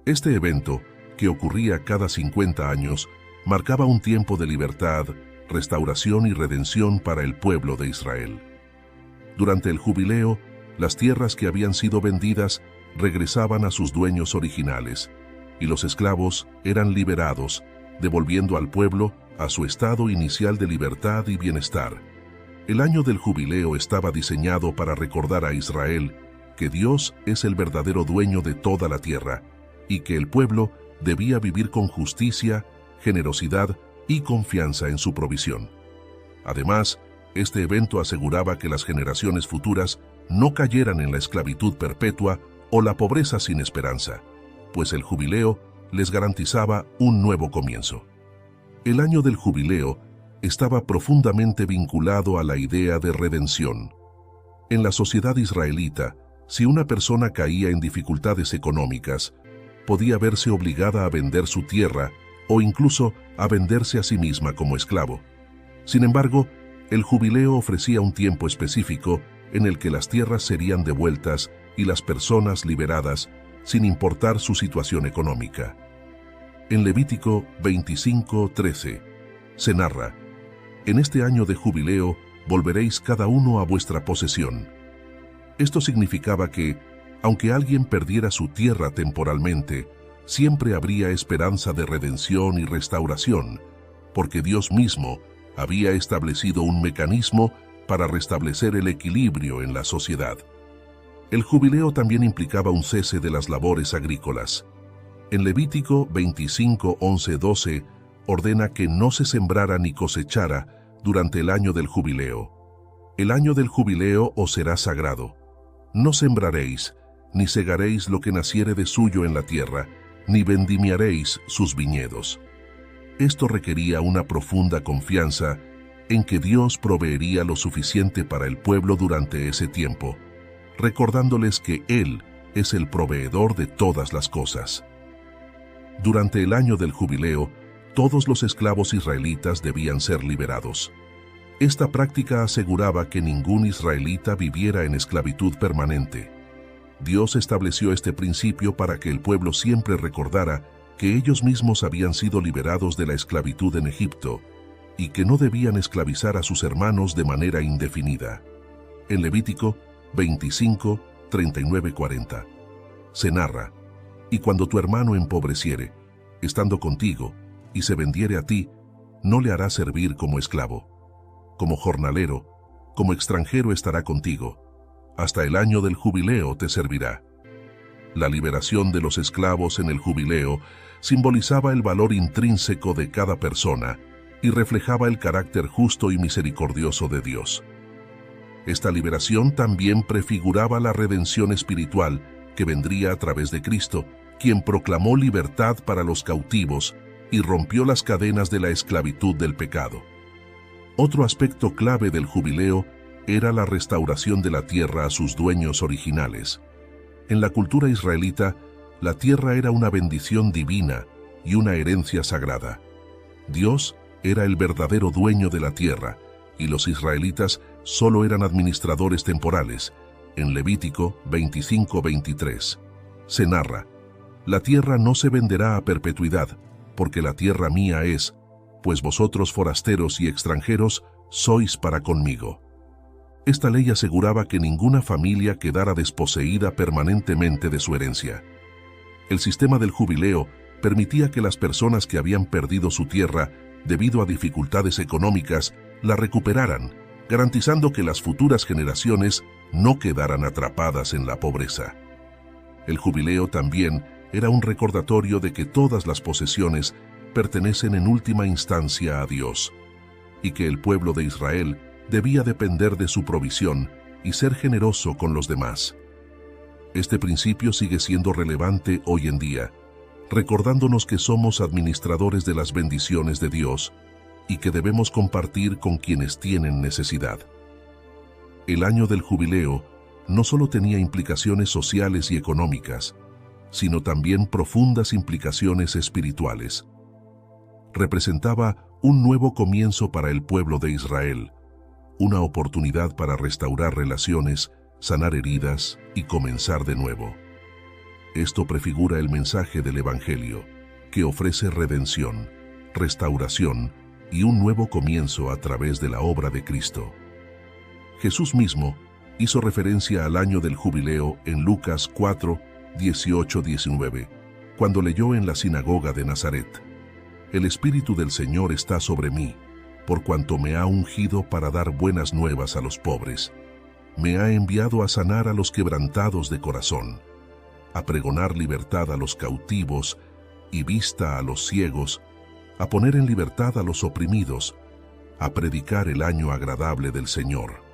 Este evento, que ocurría cada 50 años, marcaba un tiempo de libertad, restauración y redención para el pueblo de Israel. Durante el jubileo, las tierras que habían sido vendidas regresaban a sus dueños originales, y los esclavos eran liberados, devolviendo al pueblo a su estado inicial de libertad y bienestar. El año del jubileo estaba diseñado para recordar a Israel que Dios es el verdadero dueño de toda la tierra, y que el pueblo debía vivir con justicia, generosidad y confianza en su provisión. Además, este evento aseguraba que las generaciones futuras no cayeran en la esclavitud perpetua o la pobreza sin esperanza, pues el jubileo les garantizaba un nuevo comienzo. El año del jubileo estaba profundamente vinculado a la idea de redención. En la sociedad israelita, si una persona caía en dificultades económicas, podía verse obligada a vender su tierra o incluso a venderse a sí misma como esclavo. Sin embargo, el jubileo ofrecía un tiempo específico en el que las tierras serían devueltas y las personas liberadas, sin importar su situación económica. En Levítico 25:13 se narra: «En este año de jubileo volveréis cada uno a vuestra posesión». Esto significaba que, aunque alguien perdiera su tierra temporalmente, siempre habría esperanza de redención y restauración, porque Dios mismo había establecido un mecanismo para restablecer el equilibrio en la sociedad. El jubileo también implicaba un cese de las labores agrícolas. En Levítico 25:11-12 ordena que no se sembrara ni cosechara durante el año del jubileo. El año del jubileo os será sagrado. No sembraréis, ni segaréis lo que naciere de suyo en la tierra, ni vendimiaréis sus viñedos. Esto requería una profunda confianza en que Dios proveería lo suficiente para el pueblo durante ese tiempo, recordándoles que Él es el proveedor de todas las cosas. Durante el año del jubileo, todos los esclavos israelitas debían ser liberados. Esta práctica aseguraba que ningún israelita viviera en esclavitud permanente. Dios estableció este principio para que el pueblo siempre recordara que ellos mismos habían sido liberados de la esclavitud en Egipto y que no debían esclavizar a sus hermanos de manera indefinida. En Levítico 25, 39-40 se narra: «Y cuando tu hermano empobreciere, estando contigo, y se vendiere a ti, no le harás servir como esclavo. Como jornalero, como extranjero estará contigo. Hasta el año del jubileo te servirá». La liberación de los esclavos en el jubileo simbolizaba el valor intrínseco de cada persona y reflejaba el carácter justo y misericordioso de Dios. Esta liberación también prefiguraba la redención espiritual que vendría a través de Cristo, quien proclamó libertad para los cautivos y rompió las cadenas de la esclavitud del pecado. Otro aspecto clave del jubileo era la restauración de la tierra a sus dueños originales. En la cultura israelita, la tierra era una bendición divina y una herencia sagrada. Dios era el verdadero dueño de la tierra, y los israelitas solo eran administradores temporales. En Levítico 25:23 se narra: «La tierra no se venderá a perpetuidad, porque la tierra mía es, pues vosotros forasteros y extranjeros sois para conmigo». Esta ley aseguraba que ninguna familia quedara desposeída permanentemente de su herencia. El sistema del jubileo permitía que las personas que habían perdido su tierra debido a dificultades económicas la recuperaran, garantizando que las futuras generaciones no quedaran atrapadas en la pobreza. El jubileo también era un recordatorio de que todas las posesiones pertenecen en última instancia a Dios, y que el pueblo de Israel debía depender de su provisión y ser generoso con los demás. Este principio sigue siendo relevante hoy en día, recordándonos que somos administradores de las bendiciones de Dios y que debemos compartir con quienes tienen necesidad. El año del jubileo no solo tenía implicaciones sociales y económicas, sino también profundas implicaciones espirituales. Representaba un nuevo comienzo para el pueblo de Israel, una oportunidad para restaurar relaciones, sanar heridas y comenzar de nuevo. Esto prefigura el mensaje del Evangelio, que ofrece redención, restauración y un nuevo comienzo a través de la obra de Cristo. Jesús mismo hizo referencia al año del jubileo en Lucas 4, 18-19, cuando leyó en la sinagoga de Nazaret: «El Espíritu del Señor está sobre mí, por cuanto me ha ungido para dar buenas nuevas a los pobres. Me ha enviado a sanar a los quebrantados de corazón, a pregonar libertad a los cautivos y vista a los ciegos, a poner en libertad a los oprimidos, a predicar el año agradable del Señor».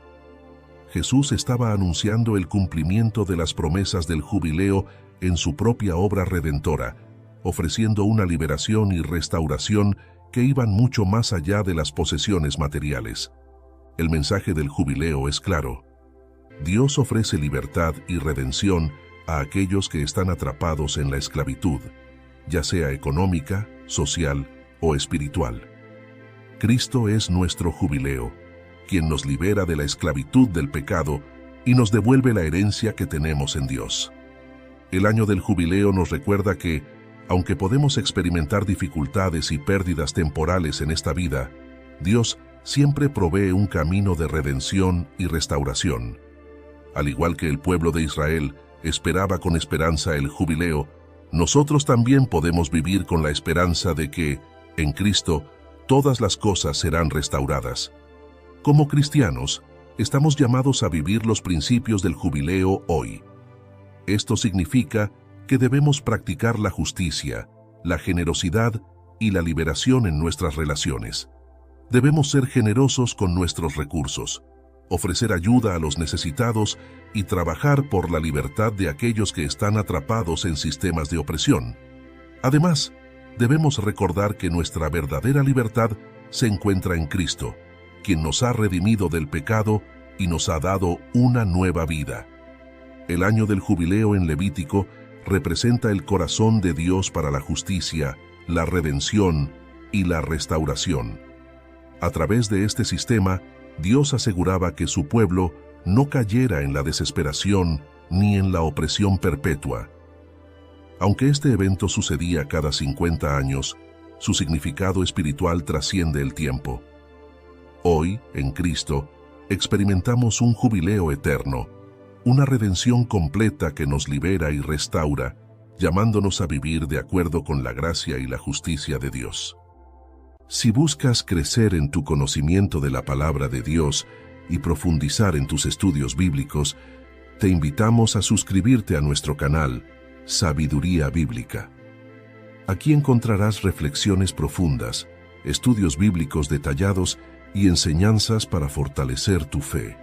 Jesús estaba anunciando el cumplimiento de las promesas del jubileo en su propia obra redentora, ofreciendo una liberación y restauración que iban mucho más allá de las posesiones materiales. El mensaje del jubileo es claro. Dios ofrece libertad y redención a aquellos que están atrapados en la esclavitud, ya sea económica, social o espiritual. Cristo es nuestro jubileo, quien nos libera de la esclavitud del pecado y nos devuelve la herencia que tenemos en Dios. El año del jubileo nos recuerda que, aunque podemos experimentar dificultades y pérdidas temporales en esta vida, Dios siempre provee un camino de redención y restauración. Al igual que el pueblo de Israel esperaba con esperanza el jubileo, nosotros también podemos vivir con la esperanza de que, en Cristo, todas las cosas serán restauradas. Como cristianos, estamos llamados a vivir los principios del jubileo hoy. Esto significa que debemos practicar la justicia, la generosidad y la liberación en nuestras relaciones. Debemos ser generosos con nuestros recursos, ofrecer ayuda a los necesitados y trabajar por la libertad de aquellos que están atrapados en sistemas de opresión. Además, debemos recordar que nuestra verdadera libertad se encuentra en Cristo, quien nos ha redimido del pecado y nos ha dado una nueva vida. El año del jubileo en Levítico representa el corazón de Dios para la justicia, la redención y la restauración. A través de este sistema, Dios aseguraba que su pueblo no cayera en la desesperación ni en la opresión perpetua. Aunque este evento sucedía cada 50 años, su significado espiritual trasciende el tiempo. Hoy, en Cristo, experimentamos un jubileo eterno, una redención completa que nos libera y restaura, llamándonos a vivir de acuerdo con la gracia y la justicia de Dios. Si buscas crecer en tu conocimiento de la palabra de Dios y profundizar en tus estudios bíblicos, te invitamos a suscribirte a nuestro canal, Sabiduría Bíblica. Aquí encontrarás reflexiones profundas, estudios bíblicos detallados y enseñanzas para fortalecer tu fe.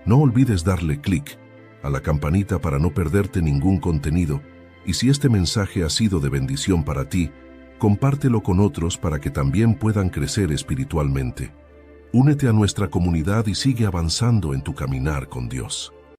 No olvides darle clic a la campanita para no perderte ningún contenido, y si este mensaje ha sido de bendición para ti, compártelo con otros para que también puedan crecer espiritualmente. Únete a nuestra comunidad y sigue avanzando en tu caminar con Dios.